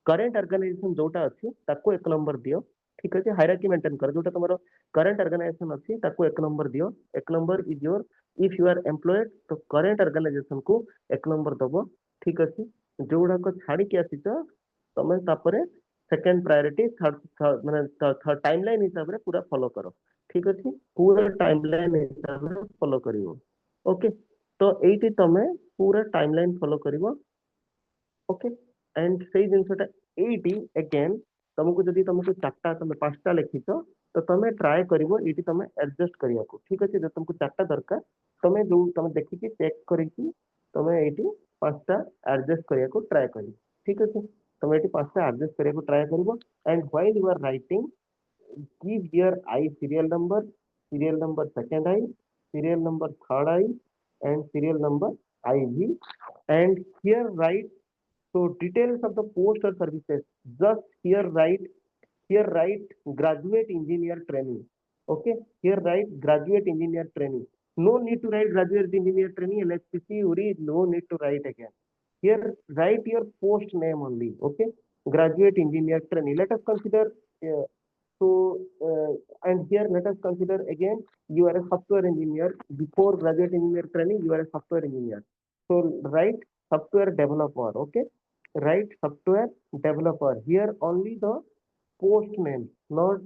current organisation जोटा अछि ताको एक नंबर दियो ठीक अछि हायरार्की मेंटेन कर जोटा तमरो करंट ऑर्गेनाइजेशन अछि ताको एक नंबर दियो एक number is your if you are employed तो करंट ऑर्गेनाइजेशन को एक नंबर दबो ठीक अछि जोडा को छाडी के आसी त तमे तापरे सेकंड प्रायोरिटी थर्ड माने थर्ड टाइमलाइन हिसाब रे पूरा फॉलो करो ठीक अछि पूरा टाइमलाइन हिसाब रे फॉलो करिवो ओके तो एठी तमे पूरा टाइमलाइन फॉलो करिवो ओके एंड सेही जिनसटा एटी अगेन तुमको जदि तुमको चारटा तुम पांचटा लिखिछ तो तुम ट्राए करिवो एटी तुम एडजस्ट करिया को ठीक अछि जो तुमको चारटा दरकार तुम जो तुम देखि कि चेक करिकि तुम एटी पांचटा एडजस्ट करिया को ट्राए करि ठीक अछि तुम एटी पांचटा एडजस्ट करिया को ट्राए करिवो and while you are writing give here I serial number second I, serial number third I, and serial number IV, and here write so details of the post or services. Just here write graduate engineer training. Okay, here write graduate engineer training. No need to write graduate engineer training LHPC URI. No need to write again. Here write your post name only. Okay, graduate engineer training. Let us consider. So, and here let us consider again, you are a software engineer. Before graduate engineer training, you are a software engineer. So, write software developer, okay? Write software developer. Here only the post name, not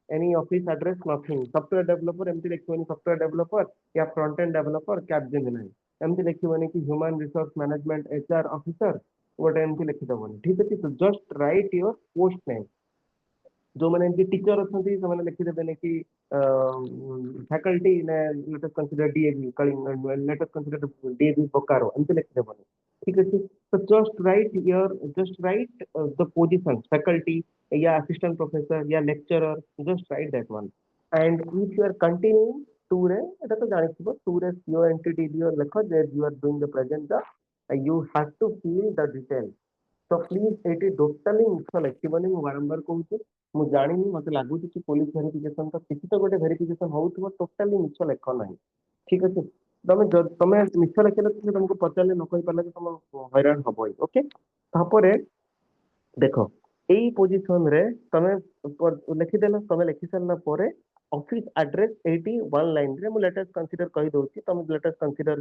any office address, nothing. Software developer, empty लिखिबनी software developer या front end developer, Capgemini. empty लिखिबनी कि human resource management HR officer, गोटे एमती लिखिदबनी ठीक अछि तो just write your post name जो मैंने एमती टीचर अछंती से मैंने लिखिदेबे कि faculty let us consider DAV Kalinga let us consider DAV Bokaro एमती लिखिदेबनी ठीक अछि तो just write the position faculty या असिस्टेंट प्रोफेसर या lecturer just write that one and if you are continuing to रे एटा तो जानिथिबो टू रे सीओ एंटिटी दियो लेखो जे you are doing the present job you have to fill the detail तो प्लीज एटी टोटली मिछ लिखिबनी मु बारंबार कहूची मु जानिनी मते लागुची कि पुलिस वेरिफिकेशन तो किसी तो गोटे वेरिफिकेशन होउथबो टोटली मिछ लेख नाही ठीक अछि तमे मिछ लेखले तुमको पचारले न कहि पाले तुम हैरान हबो ओके तापरे देखो एई पोजीशन रे तमे लिखिदेल तमे लिखि सारला परे ऑफिस एड्रेस 81 लाइन रे मु लेटेस्ट कंसीडर कहि दोची तमे लेटेस्ट कंसीडर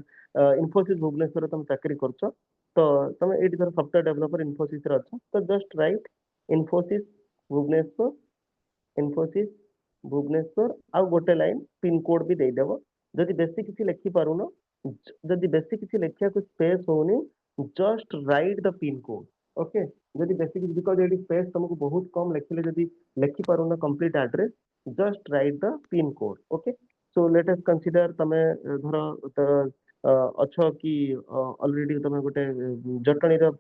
इन्फोसिस भुवनेश्वर तुम चाकरी करछो तो तमे एटी धर सॉफ्टवेयर डेवलपर इन्फोसिस रे अछ तो जस्ट राइट इन्फोसिस भुवनेश्वर इन्फोसिस भुवनेश्वर आ गोटे लाइन पिन कोड भी दे देबो जदि बेसी किछि लिखि पारुनो जदि बेसी किछि लिखिया को स्पेस होनी just write the pin code okay जदि बेसी किछि बिकॉज़ एटी स्पेस तुमको बहुत कम लिखिले जदि लिखि पारुनो complete address just write the pin code okay so let us consider तमे धर अछ कि ऑलरेडी तमे गोटे जटणी रो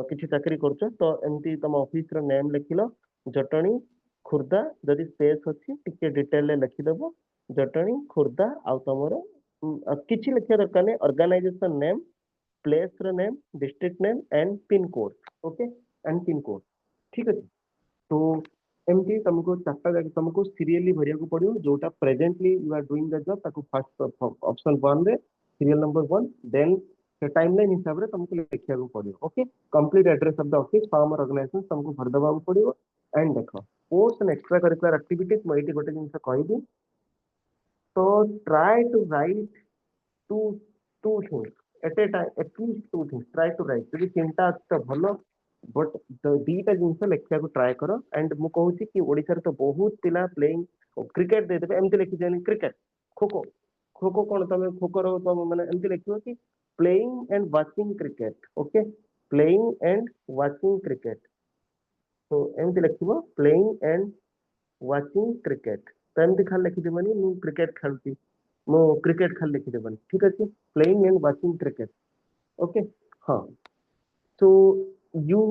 किछि चाकरी करछो तो एमती तम ऑफिस रो नेम लिखिलो जटणी खुर्दा जदि स्पेस अछि टिके डिटेल ले लिखिदेबो जटणी खुर्दा आ तमरो किछि लिखिया दरकार नै ऑर्गेनाइजेशन नेम प्लेस रो name district name and pin code okay and pin code ठीक अछि तो एमती तुमको चारटा जाके तुमको सीरियली भरिया को पड़ियो जोटा presently you are doing the job ताको फर्स्ट ऑप्शन 1 रे सीरियल नंबर 1 देन टाइमलाइन हिसाब रे तुमको लिखिया को पड़ियो okay complete address of the office form और ऑर्गेनाइजेशन तुमको भर दबा को पड़ियो एंड देखो sports and extracurricular activities मैं एटी गोटे जिनस कहबी तो try to write two two things at a time at least two things try to write जदि चिंता अछि तो भलो बट दीटा जिनस लिखिया को ट्राई करो एंड मु कहूची कि ओडिसा रे तो बहुत पिला प्लेइंग क्रिकेट दे देबे एमती लिखि देनी क्रिकेट खो खो खो खो कोन तमे खो खो रो तो माने एमती लिखियो कि playing and watching cricket okay playing and watching cricket तो एमती लिखिबो प्लेइंग एंड वाचिंग क्रिकेट तो एमती खाली लिखिदेबनी मु क्रिकेट खेलती मु क्रिकेट खाली लिखिदेबनी ठीक अछि playing and watching cricket okay हाँ so you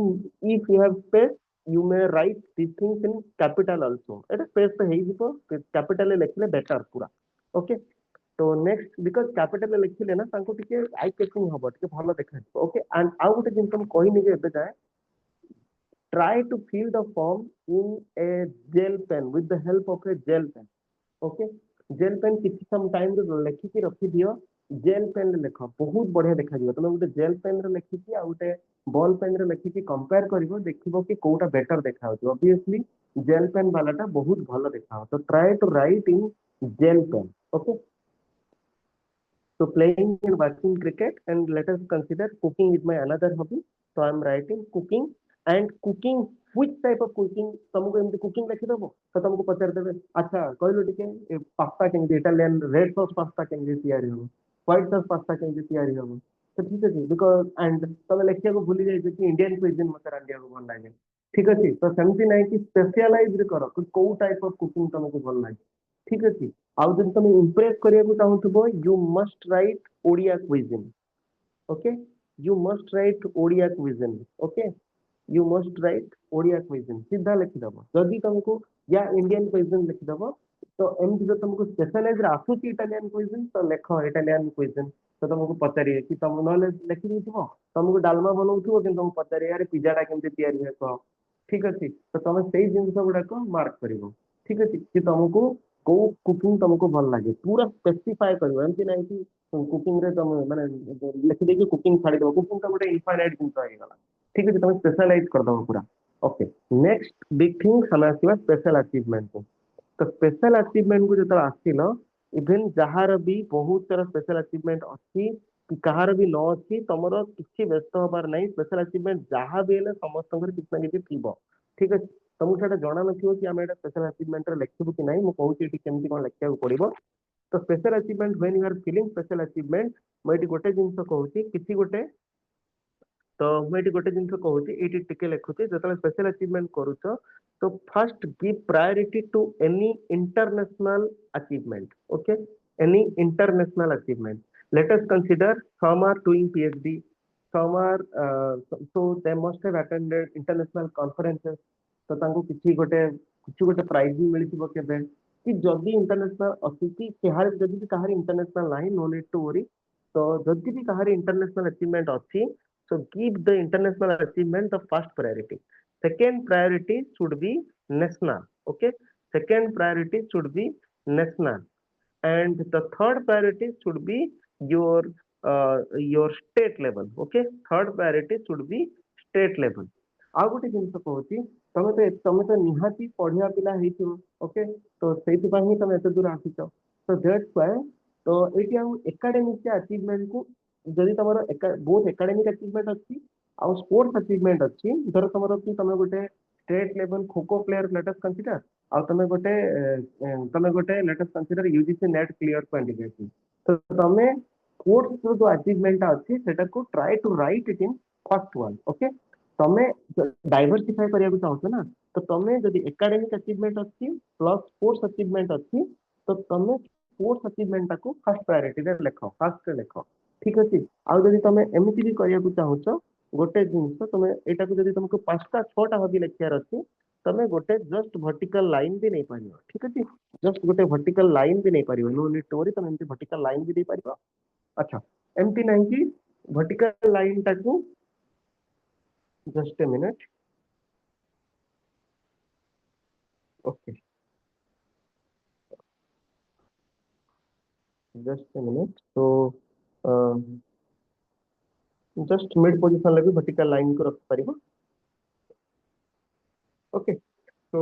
if you have space you may write these things in capital also Etah space पे हेई जिवो capital ले लिखले बेटर पूरा ओके तो नेक्स्ट बिकॉज कैपिटल लिखिले ना तांको टिके आई कैचिंग हबो टिके भलो देखा ओके एंड आउ गोटे जिन तुम कहि नि जे एबे जाय try to fill the form in a gel pen with the help of a gel pen okay gel pen किसी सम टाइम रे लिखि के रखि दियो जेल पेन रे लेख बहुत बढ़िया देखा दियो तमे गोटे जेल पेन रे लिखि के आ गोटे बॉल पेन रे लिखि के कंपेयर करिवो देखिबो कि कोटा बेटर देखा होतो ऑब्वियसली जेल पेन वालाटा बहुत भलो देखा हो तो try to write in gel pen okay so playing and watching cricket and let us consider cooking is my another hobby so I am writing cooking and cooking which type of cooking तुमको एमती cooking लिखि देबो तो तुमको पचार देबे अच्छा कहलो टिके पास्ता केमती इटालियन रेड सॉस पास्ता केमती तयारी हो व्हाइट सॉस पास्ता केमती तयारी हो तो ठीक अछि बिकॉज़ एंड तमे लिखिया को भूली जाय कि इंडियन क्विजीन मते रांडिया को भल लागे ठीक अछि तो सेमती नै कि स्पेशलाइज करो कि को टाइप ऑफ कुकिंग तुमको भल लागे ठीक अछि आउ जब तुम इम्प्रेस करिया को चाहूथबो you must write Odia cuisine okay you must write Odia cuisine okay you must write Odia cuisine सीधा लिखि दबो जदि तुमको या इंडियन क्विजीन लिखि दबो तो एमती जो तुमको स्पेशलाइज रे आसुची इटालियन क्विजीन तो लेखो इटालियन क्विजीन तो तुमको पचारिए कि तुम नले लिखि दिथिबो तुमको डालमा बनाउथबो कि तुम पचारिए यार पिज्जाटा केमती तयारी हे कह ठीक अछि तो तुम सेही जिंस गुडा को मार्क करिवो ठीक अछि कि तुमको को कुकिंग तुमको भल लागे पूरा स्पेसिफाई करिवो एमती नै कि कुकिंग रे तुम माने लिखि दे कि कुकिंग छाडी दो कुकिंग तो गोटे इनफाइनाइट जिंस हो गला ठीक है तुम स्पेशलाइज कर दो पूरा ओके नेक्स्ट बिग थिंग समय आसीबा स्पेशल अचीवमेंट को तो स्पेशल अचीवमेंट को जतरा आसीलो इवन जहार भी बहुत सारा स्पेशल अचीवमेंट अछि कि कहार भी न अछि तमरो किछि व्यस्त होबार नै स्पेशल अचीवमेंट जहा भी हेले समस्तंकर किछि ना किछि थिबो ठीक है तुमको सेटा जणा नथिबो कि आमे एटा स्पेशल अचीवमेंट रे लिखिबो कि नै मु कहूची एटी केमती कोन लिखिया को पड़िबो तो special achievement when you are feeling special achievement मैं एटी गोटे जिंस कहूची किछि गोटे तो मुझे गोटे जिन कहूँ ये टिके लिखुची जो स्पेशल अचीवमेंट करुच तो first give priority to any international achievement okay any international achievement let us consider some are doing PhD some are so they must have attended international conferences तो तांको किछि गोटे प्राइज भी मिलिथिबो केबे कि जदि इंटरनेशनल अच्छी कि कहार जदि भी कहार इंटरनेशनल नाही नो नीड टू वरी। तो जदि भी कहार इंटरनेशनल अचीवमेंट अच्छी, so give the international achievement the first priority. Second priority should be national. Okay, second priority should be national, and the third priority should be your state level. Okay, third priority should be state level. ଆଉ ଗୋଟେ ଜିନିଷ କହୁଛି, ତମେ ତ ନିହାତି ପଢିବା ପିଲା ହେଇଥିବ। ଓକେ, ତ ସେଇଥିପାଇଁ ହିଁ ତମେ ଏତେ ଦୂର ଆସିଛ। ତ ଦ୍ୟାଟ୍ସ ହ୍ୱାଇ ତ ଏଇଠି ଆଉ ଏକାଡେମିକ ଆଚିଭମେଣ୍ଟ କୁ ଯଦି ତମର ବୋଥ ଏକାଡେମିକ ଆଚିଭମେଣ୍ଟ ଅଛି ଆଉ ସ୍ପୋର୍ଟ୍ସ ଆଚିଭମେଣ୍ଟ ଅଛି, ଧର ତମର କି ତମେ ଗୋଟେ state level kho kho player let's consider, ଆଉ ତମେ ଗୋଟେ let's consider UGC NET clear qualification. तो तमे स्पोर्ट्स जो अचीवमेंट अच्छी सेटाको try to write it in first one. Okay, तमे डाइवर्सिफाई करिया चाहतो ना, तो तमे जदि एकेडमिक अचीवमेंट अच्छी प्लस स्पोर्ट्स अचीवमेंट अच्छी, तो तमे स्पोर्ट्स अचीवमेंट टाको फर्स्ट प्रायोरिटी रे लेखो, फर्स्ट रे लेखो। ठीक अछि। आ जदि तमे एमिति भी करिया चाहतो गोटे जिंस, तमे एटा को जदि तुमको 5टा 6टा हबी लेखियार अछि, तमे गोटे जस्ट वर्टिकल लाइन भी नहीं पारियो। ठीक अछि, जस्ट गोटे वर्टिकल लाइन भी नहीं पारियो, नो नीड टू वरी, तमे एमिति वर्टिकल लाइन भी नहीं पारियो। अच्छा, एमिति नहीं कि वर्टिकल लाइन टाको, just a minute. Okay, just a minute. तो जस्ट मिड पोजीशन लगे वर्टिकल लाइन को रख पारिबो। ओके, तो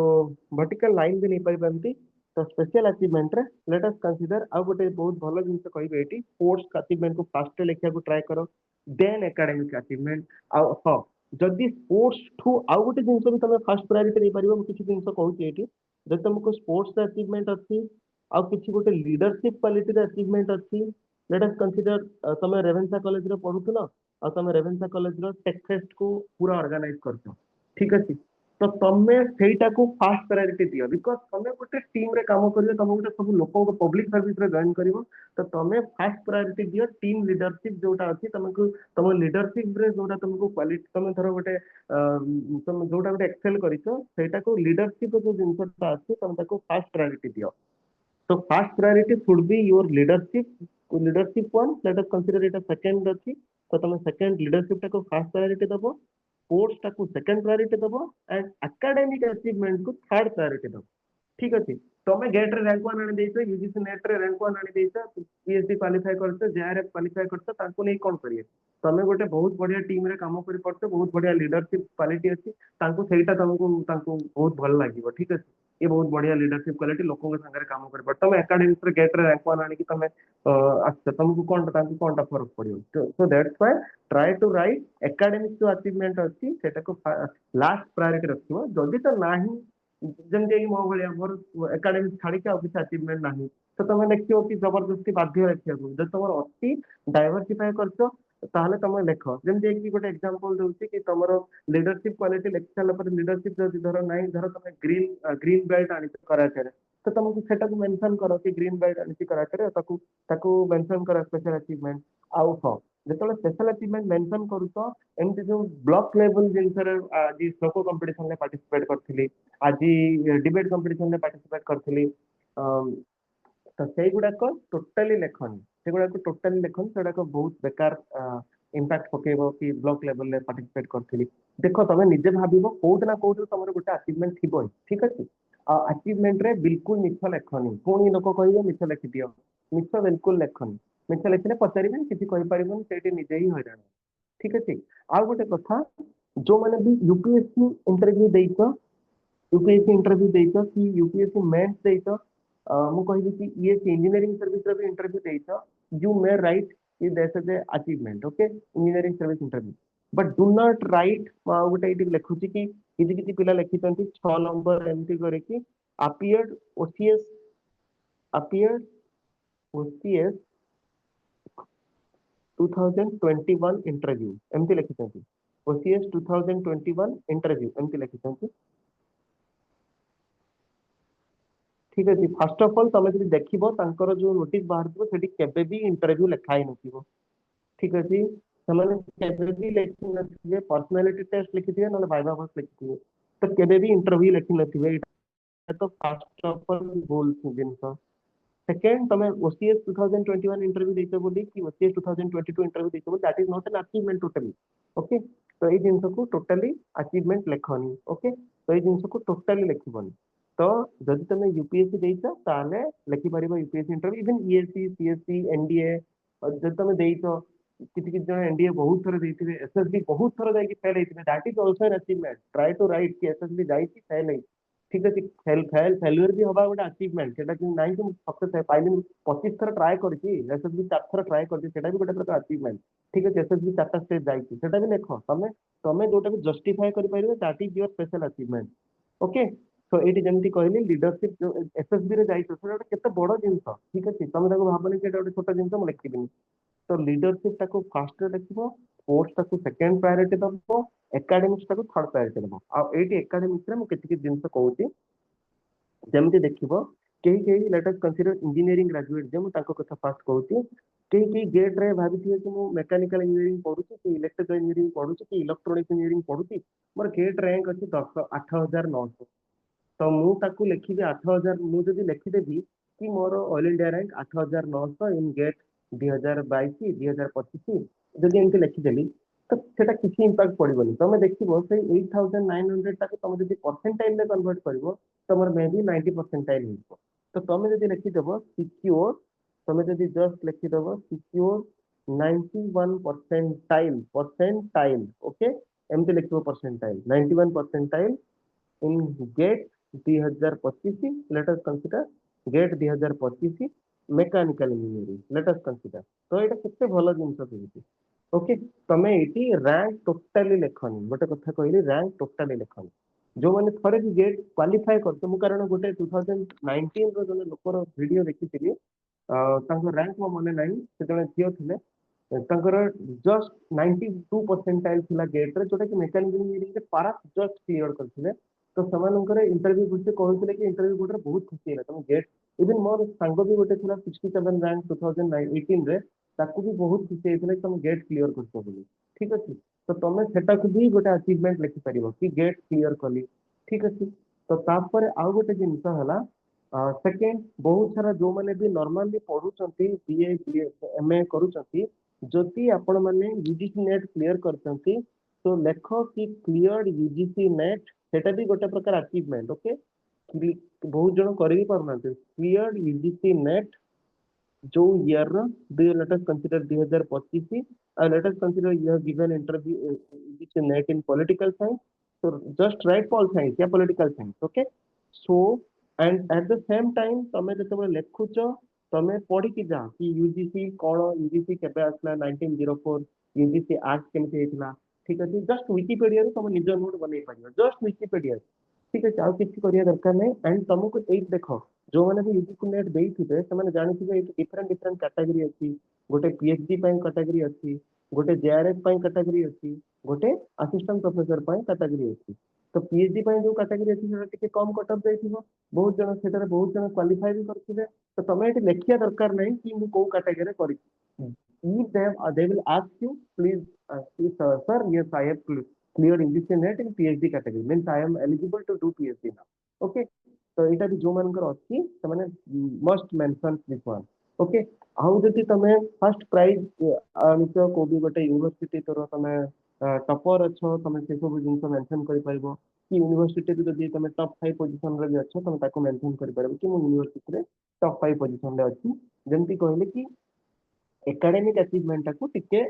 वर्टिकल लाइन भी नहीं पारिबो एमिति। तो स्पेशल अचीवमेंट रे लेट अस कंसीडर आ गोटे बहुत भलो जिंस कहबे एटी, स्पोर्ट्स अचीवमेंट को फास्ट लेखिया को ट्राई करो, देन एकेडमिक अचीवमेंट। आ हां, जदि स्पोर्ट्स ठू आ गोटे जिंस भी तमे फर्स्ट प्रायोरिटी दे पारिबो। मु किछि जिंस कहूची एटी, जदि तुमको स्पोर्ट्स अचीवमेंट अछि आ किछि गोटे लीडरशिप क्वालिटी रे अचीवमेंट अछि, लेट अस कंसीडर तमे रेवेन्सा कॉलेज रे पढुतलो आ तमे रेवेन्सा कॉलेज रो टेक फेस्ट को पूरा ऑर्गेनाइज करछो। ठीक अछि, तो तमे सेटा को फास्ट प्रायोरिटी दियो, बिकॉज़ तमे गोटे टीम रे काम करियो, तमे गोटे सब लोक को पब्लिक सर्विस रे जॉइन करिवो। तो तमे फास्ट प्रायोरिटी दियो टीम लीडरशिप जोटा अछि, तमको तम लीडरशिप रे जोटा तुमको क्वालिटी, तमे धरो गोटे तुम जोटा गोटे एक्सेल करिछो, सेटा को लीडरशिप जो जिंसटा अछि तमे ताको फास्ट प्रायोरिटी दियो। तो first priority should be your leadership one, let us consider it second अछि। तो तुम सेकंड लीडरशिप टाको फर्स्ट प्रायोरिटी दबो, स्पोर्ट्स टाको सेकंड प्रायोरिटी दबो, एंड एकेडमिक अचीवमेंट को थर्ड प्रायोरिटी दबो। ठीक अछि। तमे गेट रे रैंक 1 आनी देइछो, यूजीसी नेट रे रैंक 1 आनी देइछो, पीएचडी क्वालीफाई करछो, जेआरएफ क्वालीफाई करछो, ताको नै कोन करिए। तमे गोटे बहुत बढ़िया टीम रे काम करि पड़छो, बहुत बढ़िया लीडरशिप क्वालिटी अछि, ताको सेटा ताको बहुत भल लागिवो। ठीक अछि, ये बहुत बढ़िया लीडरशिप क्वालिटी, लोकों के संगे काम कर पर तुम एकेडमिक्स रे गेट रे रैंक 1 आनी कि तुम अच्छा तुमको कोनटा फरक पड़ियो। So that's why try to write academic जो अचीवमेंट अछि सेटा को लास्ट प्रायोरिटी रखियो। जदि तो नाही, जेमते कि मो भलिया मोर एकेडमिक छाड़ी के किसी अचीवमेंट नाही, तो तुम देखियो कि जबरदस्ती बाध्य रखिया को। जब तुम अति डाइवर्सिफाई करछो, ताहले तुम लेख, जेमते कि गोटे एग्जांपल दउची कि तुमरो लीडरशिप क्वालिटी लेक्चर सारा पर लीडरशिप जदि धरो नाही, धरो तुम ग्रीन बेल्ट आनी कराटे रे, तो तुमको सेटा को मेंशन करो कि ग्रीन बेल्ट आनी कराटे रे, ताको ताको मेंशन करो स्पेशल अचीवमेंट। आउ हां, जेतले स्पेशल अचीवमेंट मेंशन करूतो, एमती जो ब्लॉक लेवल जिनसर आज स्लोको कंपटीशन में पार्टिसिपेट करथिली, आज डिबेट कंपटीशन में पार्टिसिपेट करथिली, तो सेई गुडाक टोटली लेखन, से गुडाक टोटली लेखन, सेडा को बहुत बेकार इंपैक्ट पकेबो कि ब्लॉक लेवल में पार्टिसिपेट करथिली। देखो तमे निजे भाबिबो कोउट ना कोउट तमरो गोटे अचीवमेंट थिबो। ठीक अछि, अचीवमेंट रे बिल्कुल मिछ लेखनी, पुणी लोक कहिबे मिछ लेखि दियो, मिछ बिल्कुल लेखनी। मिछ लेखिले पचारिबे किछि कहि परिबोन, सेठी निजे ही हैरान। ठीक अछि। आ गोटे कथा, जो माने भी यूपीएससी इंटरव्यू देइछो, यूपीएससी इंटरव्यू देइछो कि यूपीएससी मेंस देइछो, मु कहिबी कि ये इंजीनियरिंग सर्विस रे भी इंटरव्यू देइछो, यू मे राइट कि that is a achievement. Okay, engineering service interview, but do not right गोटे ये लिखुची कि किसी किसी पिला लिखिछंती 6 नंबर एमती करे कि appeared OCS, appeared OCS 2021 interview एमती लिखिछंती, ओसीएस 2021 इंटरव्यू एमती लिखिछंती। ठीक अछि, फर्स्ट ऑफ ऑल तमे जदि देखिबो तांकर जो नोटिस बाहर सेठी केबे भी इंटरव्यू लिखा ही नथिबो। ठीक अछि, ସେମାନେ କେबे भी लिखि नथिबे, पर्सनालिटी टेस्ट लिखिथिबे नले वाइवा बस लिखिथिबे, तो केबे भी इंटरव्यू लिखि नथिबे। तो फास्ट ऑफ ऑल भूल जिनस। सेकेंड तुम ओसीएस 2021 इंटरव्यू देते बोली कि ओसीएस 2022 इंटरव्यू देते बोली that is not an achievement totally. Okay, तो ये जिनस को टोटली अचीवमेंट लेखनी। ओके, तो ये जिनस को टोटली लिखबनी। तो जदि तुम यूपीएससी देइछ ताले लिखि परिबो UPSC interview even ESC CSC NDA. जदि तुम देइछ किसी किसी जन एनडीए बहुत थर देइथिबे एसएसबी बहुत थर जाई फेल हेतिबे that is also an achievement. Try to write कि एसएसबी जाईछि फेल हेइ ठीक अच्छे फेल फेल फेल्युअर भी हवा गोटे अचीवमेंट सेटा कि नहीं कि सक्सेस पाइलिन 25 थर ट्राए करछि एसएसबी 4 थर ट्राए करछि सेटा भी गोटे प्रकार अचीवमेंट। ठीक अच्छे एसएसबी 4टा स्टेज जाईछि सेटा भी लेख तमे तमे जोटा भी जस्टिफाई करि परिबे that is your special achievement. Okay, तो ये जमी कहली लीडरशिप जो एसएसबी रे जाइछ सेटा गोटे केते बड़ जिंस। ठीक अच्छे तमे ताको भाबनी कि एटा गोटे छोटा जिंस मु लिखिबिनी। तो लीडरशिप टाको फास्ट रे देखिबो, स्पोर्ट्स टाको सेकंड प्रायोरिटी दबो, एकेडमिक्स टाको थर्ड प्रायोरिटी दबो। आ एटी एकेडमिक्स रे मु केति जिंस कहूची जमती देखिबो कई कई let us consider engineering graduate जे मु ताको कथा फास्ट कहूची कई कई गेट रे भाबिथिए कि मु मैकेनिकल इंजीनियरिंग पढुची कि इलेक्ट्रिकल इंजीनियरिंग पढुची कि electronics engineering पढुची more get rank अछि 10 8900। तो मु ताकू लिखिबी 8000 मु जदि लिखिदेबी कि मोर ऑल इंडिया रैंक 8900 इन गेट 2022 2025 जदि एमती लिखिदेली तो सेटा किसी इंपैक्ट पड़िबनी। तमे देखिबो से 8900 ताको तमे जदि परसेंटाइल रे कन्वर्ट करिवो तमर मे भी 90 परसेंटाइल हो। तो तमे जदि लिखिदेबो सिक्योर तमे जदि जस्ट लिखिदेबो सिक्योर 91 परसेंटाइल परसेंटाइल। ओके, एमती लिखिबो percentile 91 percentile in GATE 2025 let us consider GATE 2025 mechanical engineering let us consider. तो एटा केते भलो जिंस कहूची। ओके, तमे एटी रैंक टोटली लेखनी गोटे कथा कहली रैंक टोटली लेखनी जो माने थरे भी गेट क्वालिफाई करते मु कारण गोटे 2019 रो जने लोकर वीडियो देखिथिली तांको रैंक मो मने नाही से जने झियो थिले तांकर जस्ट 92 परसेंटाइल थिला गेट रे जोटा कि मेकानिकल इंजीनियरिंग रे पारा जस्ट क्लियर करथिले। तो समानकर इंटरव्यू गुटे कहउथिले कि इंटरव्यू गुटे बहुत खुशी हैला तुम गेट इवन मोर सांग भी गोटे थिला 67 रैंक 2018 रे ताकू भी बहुत खुशी हैथिले तुम गेट क्लियर करछो बोली। ठीक अछि, तो तमे सेटा को भी गोटे अचीवमेंट लिखि परिबो कि गेट क्लियर कली। ठीक अछि, तो तापर आउ गोटे जिंस हला सेकेंड बहुत सारा जो माने भी नॉर्मली पढुचंती बीए एमए करूचंती जदि आपण माने यूजीसी नेट क्लियर करचंती तो लेख कि क्लियर यूजीसी नेट सेटा भी गोटे प्रकार अचीवमेंट। ओके, बहुत जन कर भी पारना क्लियर यूजीसी नेट जो year late us consider 2025 let us consider you have given interview UGC net in political science. so just write pol science या political science। okay, so and at the same time तमे जते लेखुच तमे पढ़ी कि जा कि UGC कोन UGC केबे आसला 1904 यूजीसी एक्ट केमते हेतला। ठीक अछि, जस्ट विकिपीडिया रे तुम निज नोट बनै पारियो जस्ट विकिपीडिया। ठीक अछि, आउ किछि करिया दरकार नै एंड तुमको एट देखो जो माने भी यूजीसी नेट देइथिबे से माने जानिथिबे एट डिफरेंट डिफरेंट कैटेगरी अछि गोटे पीएचडी पय कैटेगरी अछि गोटे जेआरएफ पय कैटेगरी अछि गोटे असिस्टेंट प्रोफेसर पय कैटेगरी अछि। तो पीएचडी पय जो कैटेगरी अछि सेटा टिके कम कट ऑफ जाइथिबो बहुत जन सेटारे बहुत जन क्वालिफाई भी करथिबे। तो तमे एटी लेखिया दरकार नै कि मु को कैटेगरी करि if they will ask you please sir yes I have cleared English net in PhD category means I am eligible to do PhD now। okay, तो एटा भी जो मानकर अछि त माने must mention this one. Okay, आउ जति तमे फर्स्ट प्राइज आनिछ को भी गोटे यूनिवर्सिटी तोर तमे टॉपर अच्छो तमे से सब जिंस मेंशन करि परिबो कि यूनिवर्सिटी रे जदि तमे टॉप 5 पोजीशन रे अच्छो तमे ताको मेंशन करि परिबो कि मु यूनिवर्सिटी रे टॉप 5 पोजीशन रे अछि। जेमति कहले कि एकेडमिक अचीवमेंट को टिके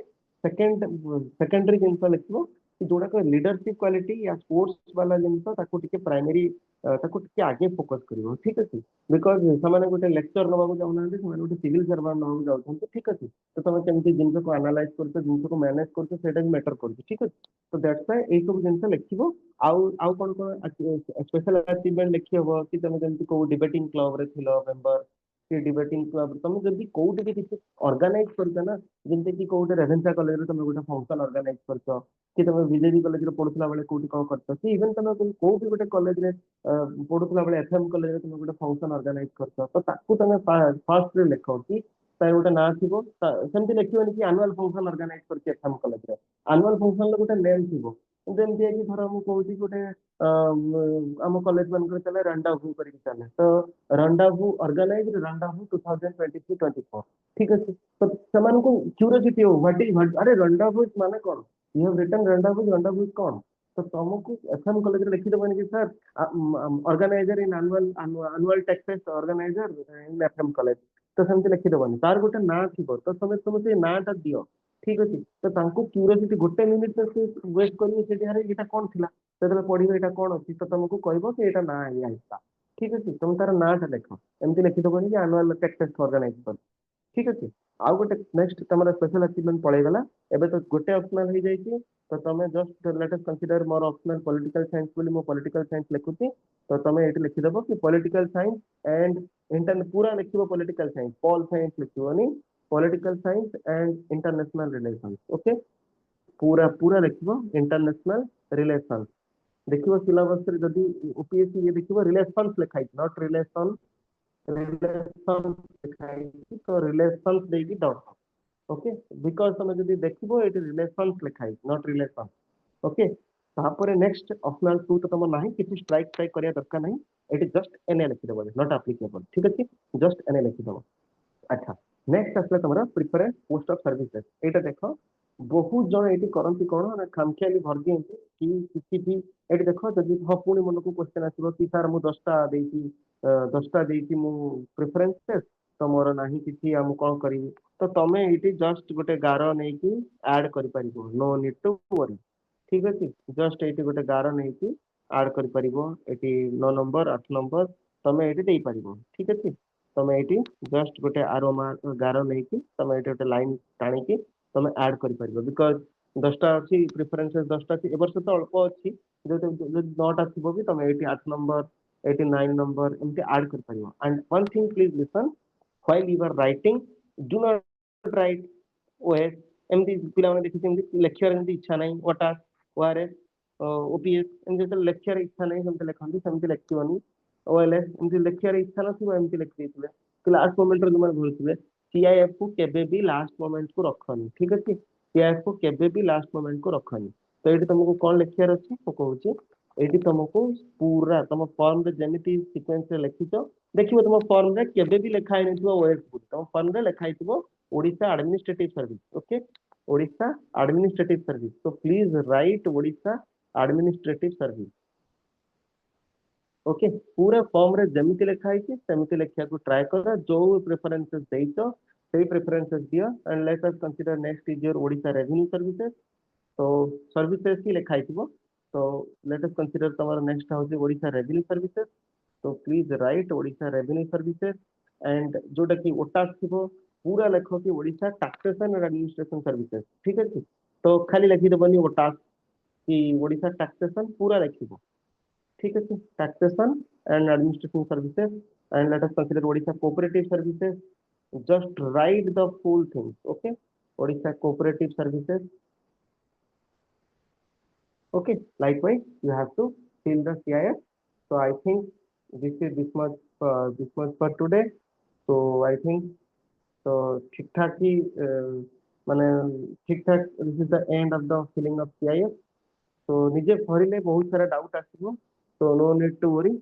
सेकेंडरी जिंस लिखो कि जोड़ा को लीडरशिप क्वालिटी या स्पोर्ट्स वाला जिंस ताको टिके प्राइमरी ताको टिके आगे फोकस करिवो। ठीक अछि, बिकॉज़ समान गोटे लेक्चर नबाबू जाउना समान गोटे सिविल सर्वेंट नबाबू जाउछन। ठीक अछि, तो तमे केमति जिंस को एनालाइज करछो जिंस को मैनेज करछो सेटा भी मैटर करछो। ठीक अछि, तो दैट्स व्हाई ए सब जिंस लिखिबो आउ आउ कोन कोन स्पेशल अचीवमेंट लिखिबो कि तमे जेमति को डिबेटिंग क्लब रे थिलो मेंबर कि डिबेटिंग क्लब तमे जदि कोउटी भी किछि ऑर्गेनाइज करछो ना जेमति कि कोउटे रेभेन्सा कॉलेज रे तमे गोटे फंक्शन ऑर्गेनाइज करछो कि तमे बीजेपी कॉलेज रे पढुतला बेले कोउटी को करछो कि इवन तमे कोउ भी गोटे कॉलेज रे पढुतला बेले एफएम कॉलेज रे तमे गोटे फंक्शन ऑर्गेनाइज करछो तो ताकू तमे फर्स्ट रे लिखो कि तार गोटे ना थिबो सेमति लिखिबोनी कि एनुअल फंक्शन ऑर्गेनाइज करछि एफएम कॉलेज रे एनुअल फंक्शन ले गोटे नेम थिबो ଯେମିତି କି ଧର ମୁଁ କହୁଛି ଗୋଟେ ଆମ କଲେଜ ମାନଙ୍କରେ ଚାଲେ ରଣ୍ଡାଭୁ କରିକି ଚାଲେ ତ ରଣ୍ଡାଭୁ ଅର୍ଗାନାଇଜ ରଣ୍ଡାଭୁ 2023-24 ଠିକ ଅଛି। ତ ସେମାନଙ୍କୁ କ୍ୟୁରିयोसिटी ହଉ ଆରେ ରଣ୍ଡାଭୁ ମାନେ କଣ, ୟୁ ହାଭ୍ ରିଟନ ରଣ୍ଡାଭୁ କଣ, ତ ତମକୁ ଏଫଏମ୍ କଲେଜରେ ଲେଖିଦବନି କି sir organiser in annual tech fest organiser in FM college, ତ ସେମିତି ଲେଖିଦବନି, ତାର ଗୋଟେ ନାଁ ଥିବ, ତ ତମେ ସେଇ ନାଁ ଟା ଦିଅ ଠିକ ଅଛି। ତ ତାଙ୍କୁ କ୍ୟୁରିयोसिटी ଗୋଟେ ମିନିଟ ତ ସେ ୱେଷ୍ଟ କରିବେ ସେଠି, ଆରେ ଏଇଟା କଣ ଥିଲା, ଯେତେବେଳେ ପଢିବେ ଏଇଟା କଣ ଅଛି ତ ତମକୁ କହିବ କି ଏଇଟା ନାଁ ଏଇଆ ହେଇଥିଲା, ଠିକ ଅଛି। ତମେ ତାର ନାଁ ଟା ଲେଖ, ଏମିତି ଲେଖିଦବନି କି ଆନୁଆଲ ଟେକ୍ ଫେଷ୍ଟ ଅର୍ଗାନାଇଜ କରି, ଠିକ ଅଛି। ଆଉ ଗୋଟେ ନେକ୍ସଟ ତମର ସ୍ପେଶାଲ ଆଚିଭମେଣ୍ଟ ପଳେଇଗଲା, ଏବେ ତ ଗୋଟେ ଅପସନାଲ ହେଇଯାଇଛି, ତ ତମେ ଜଷ୍ଟ ଲେଟ୍ ଅସ୍ କନସିଡର ମୋର ଅପସନାଲ ପଲିଟିକାଲ ସାଇନ୍ସ ବୋଲି ମୁଁ ପଲିଟିକାଲ ସାଇନ୍ସ ଲେଖୁଛି, ତ ତମେ ଏଇଠି ଲେଖିଦବ କି ପଲିଟିକାଲ ସାଇନ୍ସ ଏଣ୍ଡ ଇଣ୍ଟରନେଟ, ପୁରା ଲେଖିବ ପଲିଟିକାଲ ସାଇନ୍ସ, ପॉल ସାଇନ୍ସ ଲେଖିବନି, political science and international relations, okay, पूरा पूरा देखिबो इंटरनेशनल रिलेशंस, देखिबो सिलेबस रे जदी ओपीएससी ये देखिबो रिलेशंस लिखाई नॉट रिलेशन, रिलेशंस लिखाई तो रिलेशंस देकी डॉट, ओके, बिकॉज तुम जदी देखिबो एटी रिलेशंस लिखाई नॉट रिलेशन, ओके। तापर नेक्स्ट ऑप्शनल टू तो तुम नाही किछि स्ट्राइक स्ट्राइक करिया दरकार नाही, एटी जस्ट एनए लिखि देबो, नॉट एप्लीकेबल, ठीक अछि, जस्ट एनए लिखि देबो। अच्छा, नेक्स्ट आसला तुम प्रिफरेंस पोस्ट ऑफ सर्विसेज, एटा देखो बहुत जन ये करती कौन ना खामखियाली भर दिखती कि किसी भी ये देख जब हाँ पुणी मन को क्वेश्चन आसो कि सार मुझे 10टा देती प्रिफरेन्स तो मोर ना कि कौन करी, तो तुम ये जस्ट गोटे गार नहीं कि ऐड कर नो नीड टू वरी, ठीक अच्छे, जस्ट ये गोटे गार नहीं कि ऐड कर 9 नंबर 8 नंबर तुम ये दे पार, ठीक अच्छे। तुम ये जस्ट गोटे आरो गार नहीं कि तुम ये गोटे लाइन टाणी तुम ऐड कर बिकज 10टा अच्छी प्रिफरेन्सेस 10टा अच्छी वर्ष तो अल्प अच्छी जो 9टा थी भी तुम ये 8 नंबर 9 नंबर एमती ऐड कर and one thing please listen, while you are writing do not write OS, एमती पिला देखी लेखियार इच्छा नहीं ओटास ओआरएस ओपीएस एमती लेखियार इच्छा नहीं सेमती लिखती, सेमती लिखनी ओएलएस एमती लेखियार इच्छा नथिबो एमती लिखि देथिले, लास्ट मोमेंट रे तुम भूलथिबे, सीआईएफ को केबे भी लास्ट मोमेंट को रखनी, ठीक अच्छे, सीआईएफ को केबे भी लास्ट मोमेंट को रखनी। तो ये तुमको कौन लिखार अच्छे तो कहूँ ये तुमको पूरा तुम फॉर्म रे जमिति सीक्वेंस रे लिखिछ, देखिए तुम फॉर्म रे केबे भी लिखाई नथिबो ओएस बुक, तुम फॉर्म रे लिखाइथिबो Odisha administrative service, okay, Odisha administrative service, तो please write Odisha administrative service, okay. पूरा फॉर्म रे जमिति लिखाई सेमिति लिखिया को ट्राई कर, जो प्रेफरेंसेस देइछो सेही प्रेफरेंसेस दियो and let us consider next is your Odisha revenue services, तो सर्विसेज ही लिखाई थिबो, तो लेट अस कंसीडर तमर next house Odisha revenue services, तो please write Odisha revenue services and जोटा कि ओटास थिबो पूरा लेखो कि Odisha taxation and administration services, ठीक है, तो खाली लिखि देबनी ओटास कि ओडिशा टैक्सेशन पूरा लिखिबो, ठीक है, taxation and administration services and let us consider Odisha cooperative services, just write the full things, okay, Odisha cooperative services, okay, likewise you have to fill the CIF, so I think this much for today, so I think so ठीक ठाक ही माने ठीक ठाक this is the end of the filling of CIF, so निजे भरिले बहुत सारा doubt आसीबो, so no need to worry,